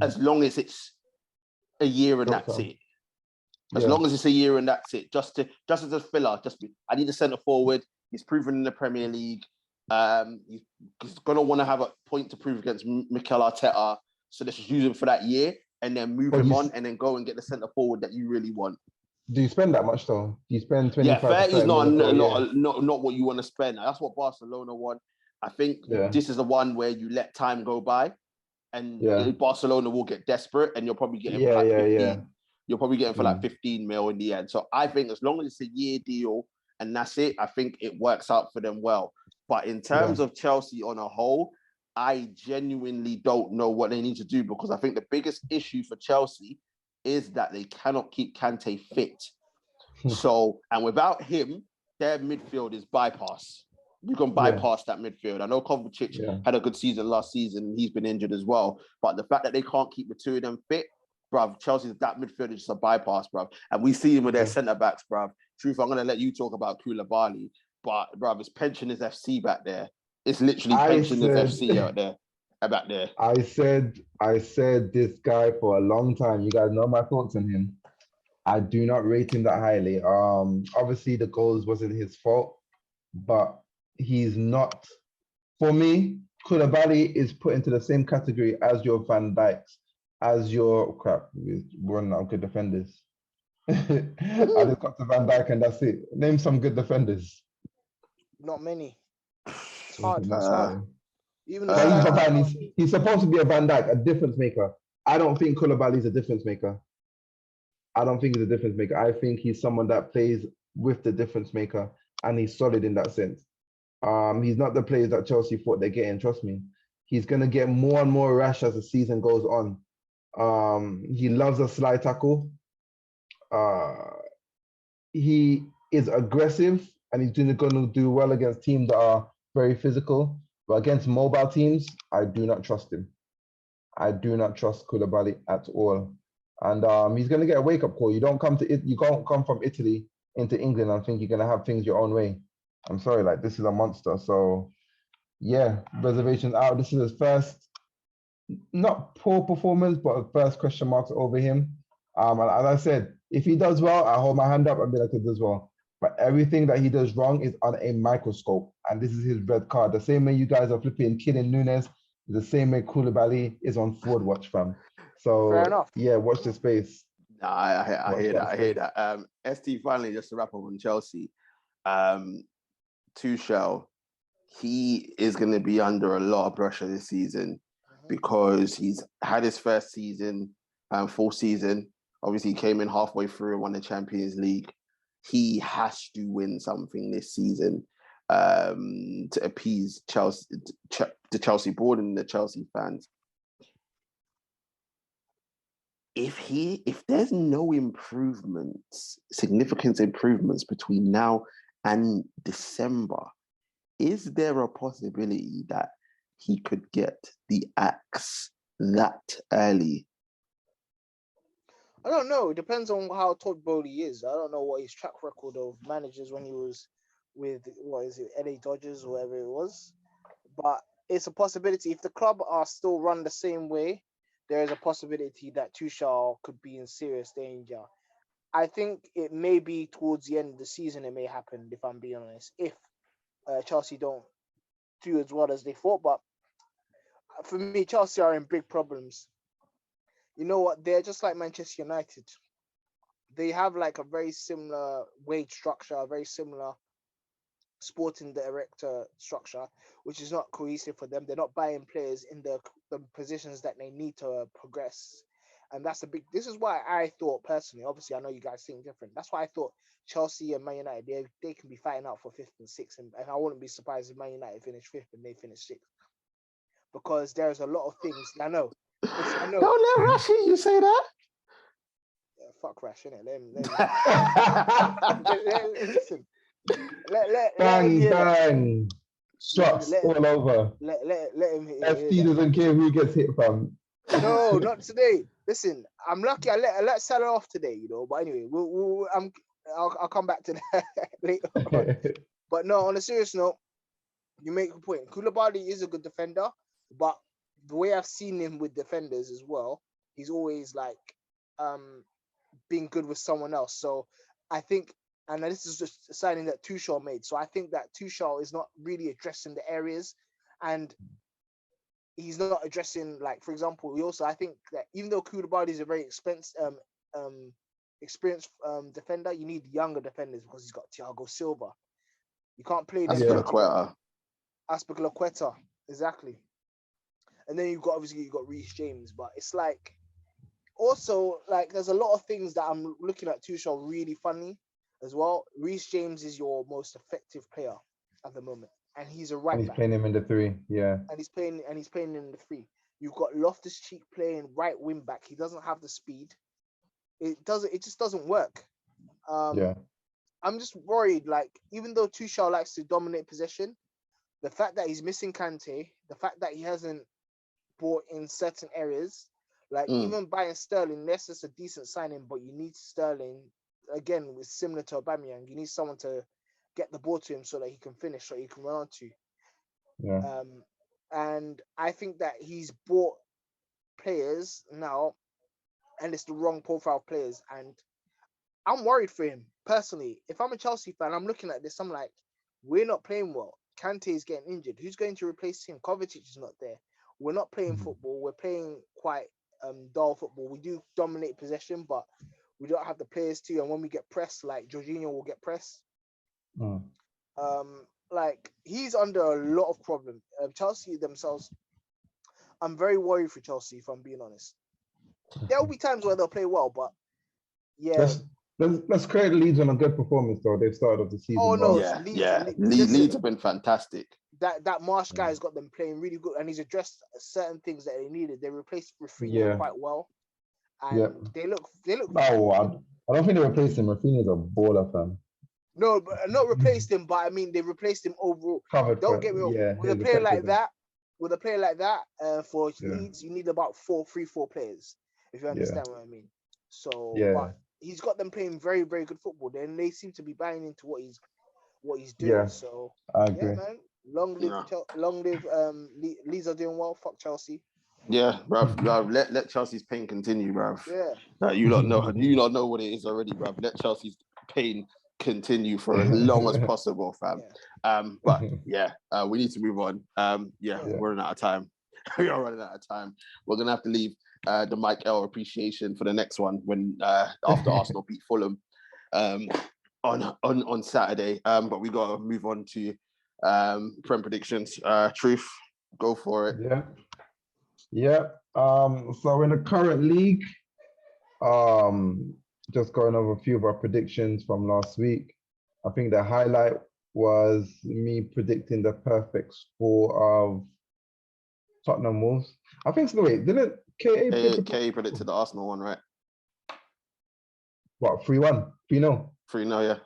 B: as long as it's a year and that's it. As long as it's a year and that's it. Just as a filler. I need a centre forward. He's proven in the Premier League. He's going to want to have a point to prove against Mikel Arteta. So let's just use him for that year and then move him on and then go and get the centre forward that you really want.
A: Do you spend that much though? Do you spend 25?
B: 30 is not what you want to spend. That's what Barcelona want. I think this is the one where you let time go by and Barcelona will get desperate and you'll probably get him for like 15. You'll probably get him for like 15 mil in the end. So I think as long as it's a year deal and that's it, I think it works out for them well. But in terms of Chelsea on a whole, I genuinely don't know what they need to do, because I think the biggest issue for Chelsea is that they cannot keep Kante fit. So, and without him, their midfield is bypass. You can bypass that midfield. I know Kovacic had a good season last season and he's been injured as well. But the fact that they can't keep the two of them fit, bruv, Chelsea's that midfield is just a bypass, bruv. And we see him with their centre-backs, bruv. Truth, I'm going to let you talk about Koulibaly. But, bruv, it's Pensioners FC back there. It's literally Pensioners FC out there. Back there.
A: I said this guy for a long time. You guys know my thoughts on him. I do not rate him that highly. Obviously the goals wasn't his fault, but he's not. For me, Koulibaly is put into the same category as your Van Dijks, as your we're not good defenders. I just got to Van Dijk and that's it. Name some good defenders.
D: Not many. It's hard.
A: Not starting.
D: Even
A: But
D: the
A: even
D: striker-
A: fine, he's supposed to be a Van Dijk, a difference maker. I don't think Koulibaly is a difference maker. I don't think he's a difference maker. I think he's someone that plays with the difference maker and he's solid in that sense. He's not the players that Chelsea thought they're getting, trust me. He's gonna get more and more rash as the season goes on. He loves a slide tackle. He is aggressive and he's gonna do well against teams that are very physical. But against mobile teams, I do not trust him. I do not trust Koulibaly at all. And he's gonna get a wake-up call. You don't come from Italy into England and think you're gonna have things your own way. I'm sorry, like this is a monster. So yeah, reservations out. This is his first, not poor performance, but first question marks over him. And as I said, if he does well, I hold my hand up and be like, he does well. But everything that he does wrong is on a microscope. And this is his red card. The same way you guys are flipping killing Nunes, the same way Koulibaly is on forward watch, fam. So
D: Fair enough.
A: yeah, watch the space.
B: Nah, I hear that. I hear that. ST, finally, just to wrap up on Chelsea. Tuchel, he is going to be under a lot of pressure this season because he's had his first season, full season. Obviously, he came in halfway through and won the Champions League. He has to win something this season to appease Chelsea, the Chelsea board and the Chelsea fans. If there's no significant improvements between now and December, is there a possibility that he could get the axe that early?
D: I don't know. It depends on how Todd Bowley is. I don't know what his track record of managers when he was with, LA Dodgers or whatever it was. But it's a possibility. If the club are still run the same way, there is a possibility that Tuchel could be in serious danger. I think it may be towards the end of the season it may happen, if I'm being honest, if Chelsea don't do as well as they thought. But for me, Chelsea are in big problems. You know what? They're just like Manchester United. They have like a very similar wage structure, a very similar sporting director structure, which is not cohesive for them. They're not buying players in the positions that they need to progress. And that's this is why I thought personally, obviously I know you guys think different. That's why I thought Chelsea and Man United, they can be fighting out for 5th and 6th. And I wouldn't be surprised if Man United finish 5th and they finish 6th. Because there's a lot of things, I know.
B: Don't let Rashi, you say that?
D: Yeah, fuck Rash, innit? Listen.
A: Bang. Shots all over.
D: Let him hit.
A: FT doesn't care who gets hit from.
D: No, not today. Listen, I'm lucky. I let Salah off today, you know. But anyway, I'll come back to that later on. But no, on a serious note, you make a point. Koulibaly is a good defender, but the way I've seen him with defenders as well, he's always like being good with someone else. So I think, and this is just a signing that Tuchel made. So I think that Tuchel is not really addressing the areas, and he's not addressing, like, for example, I think that even though Koulibaly is a very experienced defender, you need younger defenders because he's got Thiago Silva. You can't play them. Aspilicueta, exactly. And then you've got Reece James, but it's like also like there's a lot of things that I'm looking at Tuchel really funny as well. Reece James is your most effective player at the moment, and he's a right back.
A: He's playing him in the 3, yeah.
D: And he's playing in the 3. You've got Loftus-Cheek playing right wing back. He doesn't have the speed. It just doesn't work.
A: Yeah.
D: I'm just worried, like, even though Tuchel likes to dominate possession, the fact that he's missing Kante, the fact that he hasn't bought in certain areas, like even buying Sterling, that's just a decent signing, but you need Sterling, again, with similar to Aubameyang, you need someone to get the ball to him so that he can finish, so he can run on to.
A: Yeah.
D: And I think that he's bought players now, and it's the wrong profile of players, and I'm worried for him personally. If I'm a Chelsea fan, I'm looking at this, I'm like, we're not playing well. Kante is getting injured. Who's going to replace him? Kovacic is not there. We're not playing football. We're playing quite dull football. We do dominate possession, but we don't have the players to. And when we get pressed, like Jorginho will get pressed. Like he's under a lot of problems. Chelsea themselves, I'm very worried for Chelsea, if I'm being honest. There will be times where they'll play well, but yeah.
A: Let's create Leeds on a good performance though. They've started off the season.
D: Oh no,
B: yeah. Leeds have been fantastic.
D: That Marsh guy has got them playing really good, and he's addressed certain things that they needed. They replaced Rafinha quite well, and they look.
A: Oh, I don't think they replaced him. Rafinha's a baller, fam.
D: No, but not replaced him, but I mean they replaced him overall. Don't get me wrong. With a player like that, for Leeds, you need about 4 players, if you understand what I mean. So, but he's got them playing very, very good football. Then they seem to be buying into what he's doing.
A: Yeah,
D: so
A: I agree.
D: man. Long live Leeds are doing well. Fuck Chelsea.
B: Yeah, bruv. Let Chelsea's pain continue, bruv.
D: Yeah.
B: You don't know what it is already, bruv. Let Chelsea's pain continue for as long as possible, fam. But we need to move on. We're running out of time. We are running out of time. We're gonna have to leave the Mike L appreciation for the next one when after Arsenal beat Fulham on Saturday. But we gotta move on to Prem predictions. Truth, go for it.
A: Yeah. So in the current league, just going over a few of our predictions from last week. I think the highlight was me predicting the perfect score of Tottenham Wolves. I think so. Wait, didn't
B: KA predicted the Arsenal one, right?
A: What, 3-1? 3-0?
B: 3-0, yeah.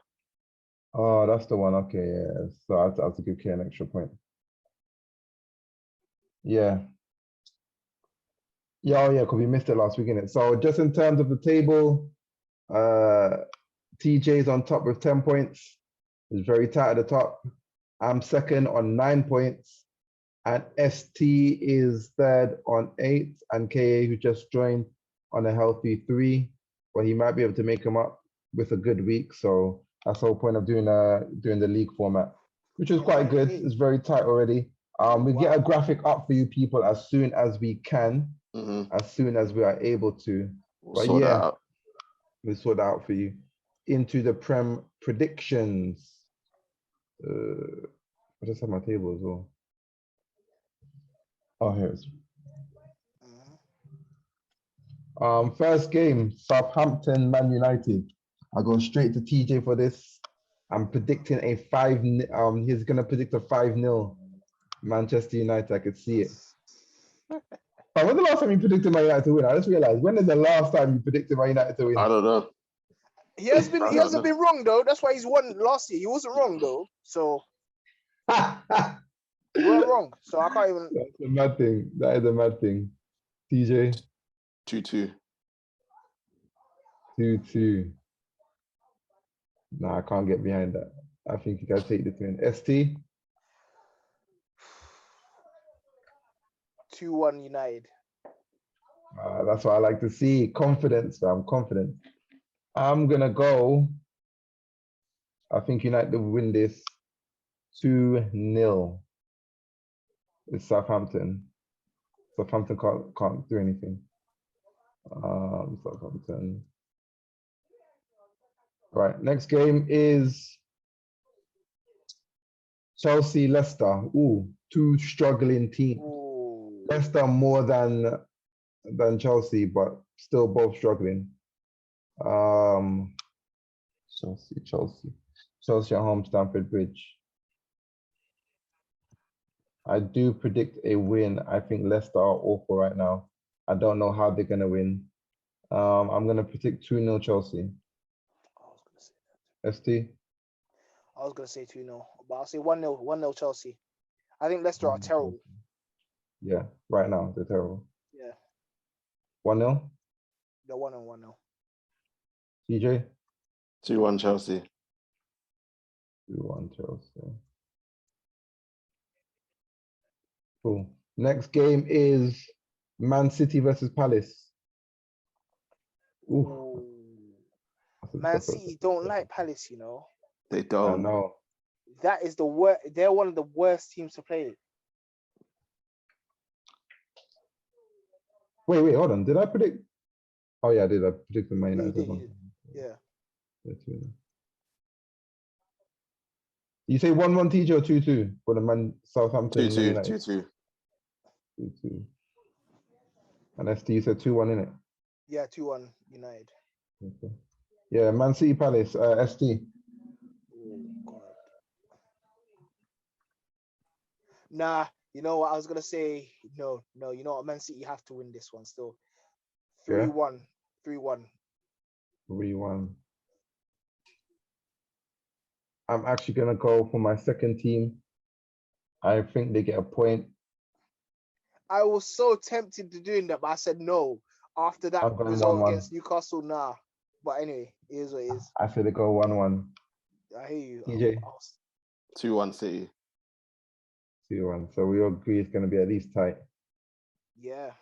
A: Oh, that's the one. Okay, yeah. So I have to give K an extra point. Yeah. Yeah, because we missed it last week, innit? So just in terms of the table, TJ's on top with 10 points. It's very tight at the top. I'm second on 9 points. And ST is third on 8. And KA, who just joined, on a healthy 3. But he might be able to make him up with a good week. So that's the whole point of doing the league format, which is quite good. It's very tight already. We get a graphic up for you people as soon as we can, as soon as we are able to.
B: We'll sort that out.
A: We'll sort that out for you. Into the Prem predictions. I just have my table as well. Oh, here it is. First game, Southampton, Man United. I go straight to TJ for this. I'm predicting a 5. He's gonna predict a 5-0 Manchester United. I could see it. But when's the last time you predicted Man United to win? I just realized, when is the last time you predicted Man United to win?
B: I don't know.
D: He hasn't been wrong though. That's why he's won last year. He wasn't wrong though. So you weren't wrong. So I can't even.
A: That's a mad thing. That is a mad thing. TJ.
B: 2-2.
A: 2-2. Nah, I can't get behind that. I think you guys take the win. ST.
D: 2-1 United.
A: That's what I like to see. Confidence. I'm confident. I'm gonna go. I think United will win this 2-0. It's Southampton. Southampton can't do anything. Southampton. Right. Next game is Chelsea Leicester. Ooh, 2 struggling teams.
D: Ooh.
A: Leicester more than Chelsea, but still both struggling. Chelsea at home, Stamford Bridge. I do predict a win. I think Leicester are awful right now. I don't know how they're gonna win. I'm gonna predict 2-0 Chelsea. ST?
D: I was gonna say 2-0, but I'll say 1-0 Chelsea. I think Leicester are terrible.
A: Yeah, right now they're terrible.
D: Yeah.
A: 1-0?
D: They're 1-0.
A: TJ?
B: 2-1 Chelsea.
A: 2-1 Chelsea. Cool. Next game is Man City versus Palace.
D: Ooh. Man City don't like Palace, you know.
B: They don't.
A: I know.
D: that is the worst. They're one of the worst teams to play.
A: Wait, hold on. Did I predict? Oh yeah, I did. I predicted Man
D: Yeah, you
A: United.
D: did, you did. Yeah.
A: You say 1-1 TJ or 2-2 for the Man Southampton?
B: 2-2, 2-2.
A: 2-2. And ST, you said 2-1 in it.
D: Yeah, 2-1 United.
A: Okay. Yeah, Man City Palace, ST.
D: Oh God. Nah, you know what I was gonna say? No, you know what? Man City have to win this one still. 3-1. 3-1.
A: 3-1. I'm actually gonna go for my second team. I think they get a point.
D: I was so tempted to doing that, but I said no. After that
A: I'm going
D: result
A: 1-1.
D: against Newcastle, nah. But anyway, it is what it is.
A: I said they go 1-1.
D: I hear you.
A: TJ?
B: 2-1 City.
A: 2-1. So we all agree it's gonna be at least tight.
D: Yeah.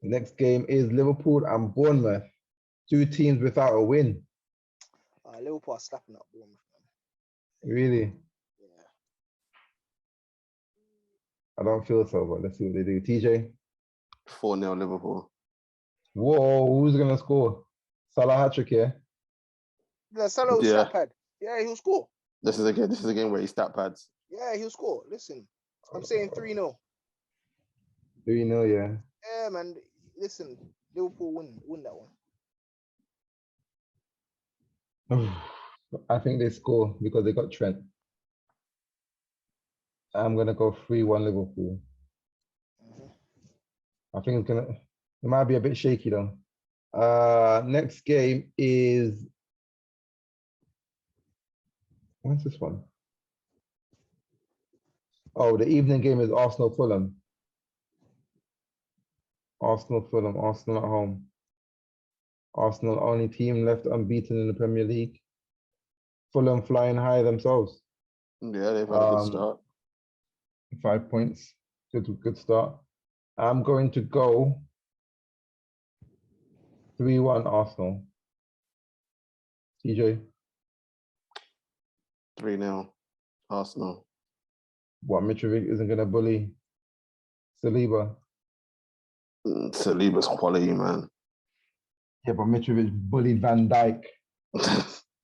A: Next game is Liverpool and Bournemouth. Two teams without a win.
D: Liverpool are slapping up Bournemouth.
A: Really?
D: Yeah.
A: I don't feel so, but let's see what they do. TJ?
B: 4-0 Liverpool.
A: Whoa, who's gonna score? Salah hat-trick, yeah?
D: Yeah, Salah was stat pad. Yeah, he'll score.
B: This is a game where he stat pads.
D: Yeah, he'll score. Listen, I'm saying 3-0.
A: 3-0, yeah.
D: Yeah, man. Listen, Liverpool win that one.
A: I think they score because they got Trent. I'm gonna go 3-1 Liverpool. I think it might be a bit shaky though. Next game is, what's this one? Oh, the evening game is Arsenal-Fulham. Arsenal-Fulham, Arsenal at home. Arsenal only team left unbeaten in the Premier League. Fulham flying high themselves.
B: Yeah, they've had a good start.
A: 5 points. Good start. I'm going to go 3-1 Arsenal. TJ?
B: 3-0 Arsenal.
A: What, Mitrovic isn't going to bully Saliba?
B: Saliba's quality, man.
A: Yeah, but Mitrovic bullied Van Dijk.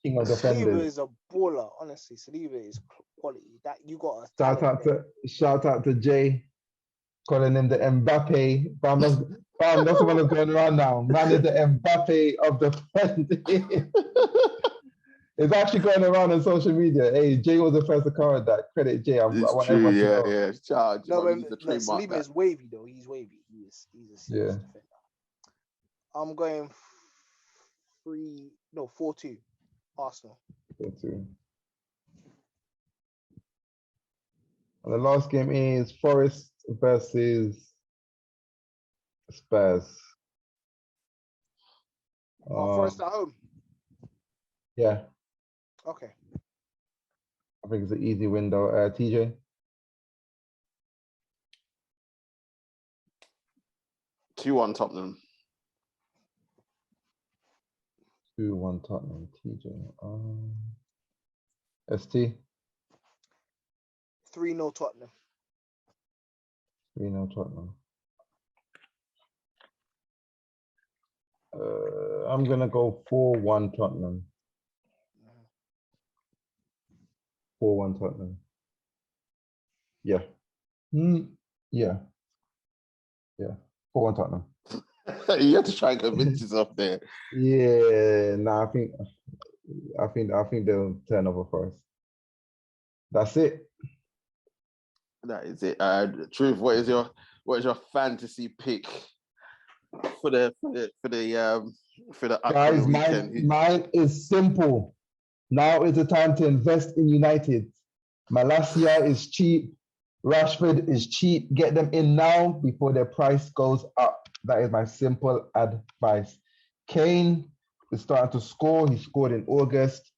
A: King of
D: Saliba
A: defenders.
D: is a baller, honestly. Saliba is quality. That you got a
A: Shout out to Jay, calling him the Mbappe. Bam, that's what I'm going around now. Man is the Mbappe of defending. It's actually going around on social media. Hey, Jay was the first to comment that. Credit Jay.
B: It's true, yeah. Charge.
D: Saliba is wavy though. He's wavy. He's a serious defender. I'm going 4-2 Arsenal.
A: 4-2. And the last game is Forest versus Spurs.
D: Forest at home.
A: Yeah.
D: Okay.
A: I think it's an easy window. TJ?
B: 2-1 Tottenham.
A: 2-1 Tottenham. TJ. ST?
D: 3-0 Tottenham.
A: 3-0 Tottenham. I'm gonna go 4-1 Tottenham. 4-1 Tottenham. Yeah. Yeah. 4-1 Tottenham.
B: You have to try and convince yourself there.
A: Yeah, I think they'll turn over for us. That's it.
B: That is it. Truth, what is your fantasy pick for the
A: Guys,
B: upcoming weekend?
A: mine is simple. Now is the time to invest in United. Malacia is cheap. Rashford is cheap. Get them in now before their price goes up. That is my simple advice. Kane is starting to score. He scored in August.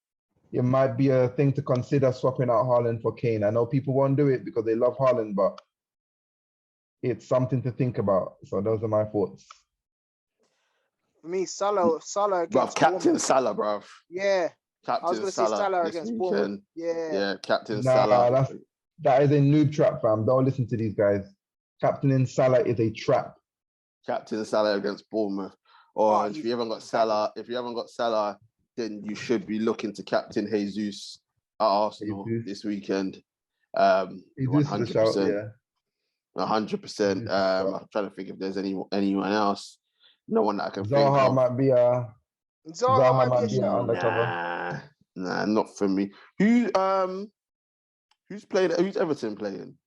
A: It might be a thing to consider swapping out Haaland for Kane. I know people won't do it because they love Haaland, but it's something to think about. So those are my thoughts.
D: For me, Salah
B: Bruv,
D: against
B: captain
D: Bournemouth.
B: Salah, bruv.
D: Yeah, I was
B: Captain
D: going to say
B: Salah
D: Salah
B: this
D: against Bournemouth.
B: weekend.
D: Yeah.
B: Yeah, Captain
A: Nah,
B: Salah.
A: that is a noob trap, fam. Don't listen to these guys. Captaining Salah is a trap.
B: Captain Salah against Bournemouth. Or if
D: he's
B: you haven't got Salah, then you should be looking to Captain Jesus at Arsenal this weekend.
A: Jesus is a shout,
B: 100%.
A: yeah.
B: 100%. I'm trying to think if there's anyone else. No one that I can think
A: Zaha
B: of.
A: might be a
D: Zaha might be a shout.
A: undercover.
B: Nah, not for me. Who's playing? Who's Everton playing?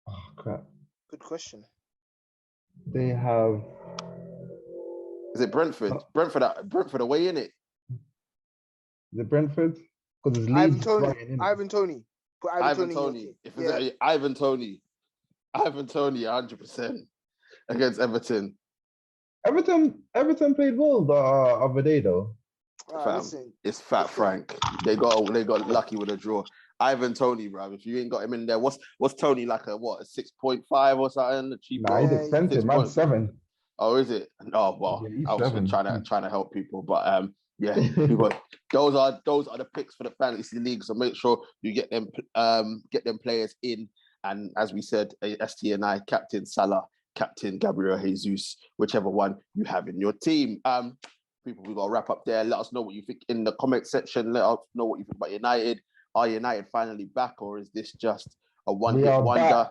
A: Oh crap.
D: Good question.
A: They have.
B: Is it Brentford? Brentford away, in it.
A: The Brentford? Because it's
D: Ivan
A: Leeds.
D: Toney.
A: Right,
D: Ivan Toney. Put
B: Ivan Toney.
D: In your team.
B: Ivan Toney, 100% against Everton.
A: Everton played well the other day though.
B: Fam,
D: Listen.
B: it's Fat Frank. They got lucky with a draw. Ivan Toney, bro. If you ain't got him in there, what's Tony like a 6.5 or something? A cheap
A: Nah, he's expensive, man. 7.
B: Oh, is it? Oh well,
A: Yeah, he's
B: I was
A: 7.
B: trying to help people, but yeah, people, those are the picks for the fantasy league. So make sure you get them players in. And as we said, ST and I, Captain Salah, Captain Gabriel Jesus, whichever one you have in your team. People, we gotta wrap up there. Let us know what you think in the comment section. Let us know what you think about United. Are United finally back, or is this just a one-hit wonder?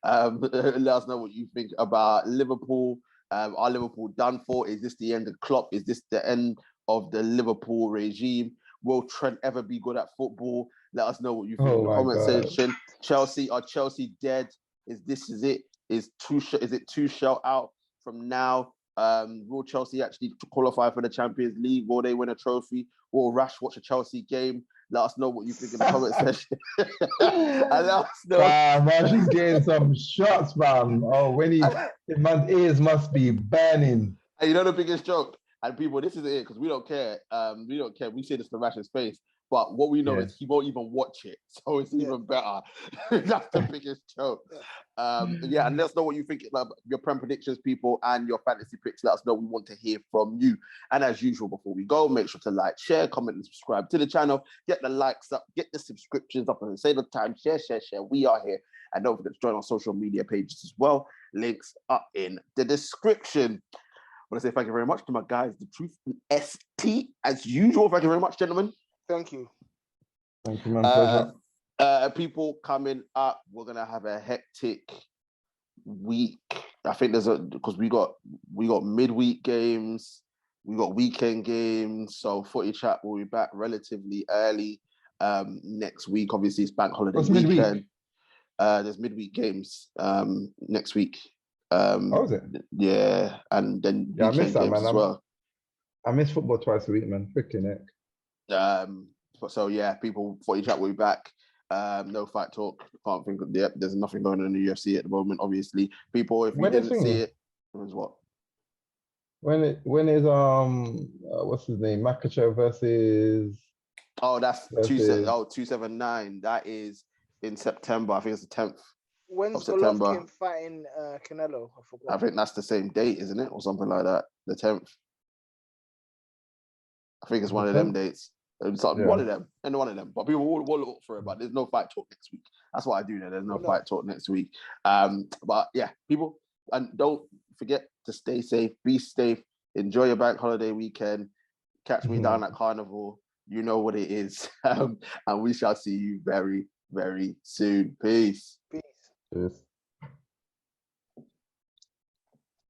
B: Let us know what you think about Liverpool. Are Liverpool done for? Is this the end of Klopp? Is this the end of the Liverpool regime? Will Trent ever be good at football? Let us know what you think in the comment section. Chelsea, are Chelsea dead? Is it Tuchel out from now? Will Chelsea actually qualify for the Champions League? Will they win a trophy? Will Rash watch a Chelsea game? Let us know what you think in the comment section. And let us know.
A: Man, she's getting some shots, man. Oh, his man's ears must be burning.
B: And you know the biggest joke? And people, this is it, because we don't care. We don't care. We say this to Rash's face. But what we know is he won't even watch it. So it's even better. That's the biggest joke. And let us know what you think about your Prem predictions, people, and your fantasy picks. Let us know. We want to hear from you. And as usual, before we go, make sure to like, share, comment, and subscribe to the channel. Get the likes up, get the subscriptions up at the same time. Share. We are here. And don't forget to join our social media pages as well. Links are in the description. I want to say thank you very much to my guys, The Truth and ST. As usual, thank you very much, gentlemen.
D: Thank you.
A: Thank you, man. Pleasure.
B: People coming up, we're gonna have a hectic week. I think because we got midweek games, we got weekend games. So Footie Chat will be back relatively early next week. Obviously, it's bank holiday weekend.
A: Midweek?
B: There's midweek games next week.
A: How is it?
B: Yeah, and then
A: I miss that,
B: games
A: man.
B: as well.
A: I miss football twice a week, man. Freaking heck.
B: So yeah, people, Footie Chat will be back. No fight talk. Can't think of there's nothing going on in the UFC at the moment. Obviously, people, if you didn't see it was what?
A: When is what's his name? Makachev versus.
B: Oh, that's 279. That is in September. I think it's the 10th.
D: When's
B: September.
D: Golovkin fighting Canelo? I forgot.
B: I think that's the same date, isn't it, or something like that? The 10th. I think it's one of them dates. One of them, and one of them. But people will look for it. But there's no fight talk next week. That's what I do. There's no fight talk next week. But yeah, people, and don't forget to stay safe, be safe, enjoy your bank holiday weekend. Catch me down at Carnival. You know what it is, and we shall see you very, very soon. Peace.
A: Peace.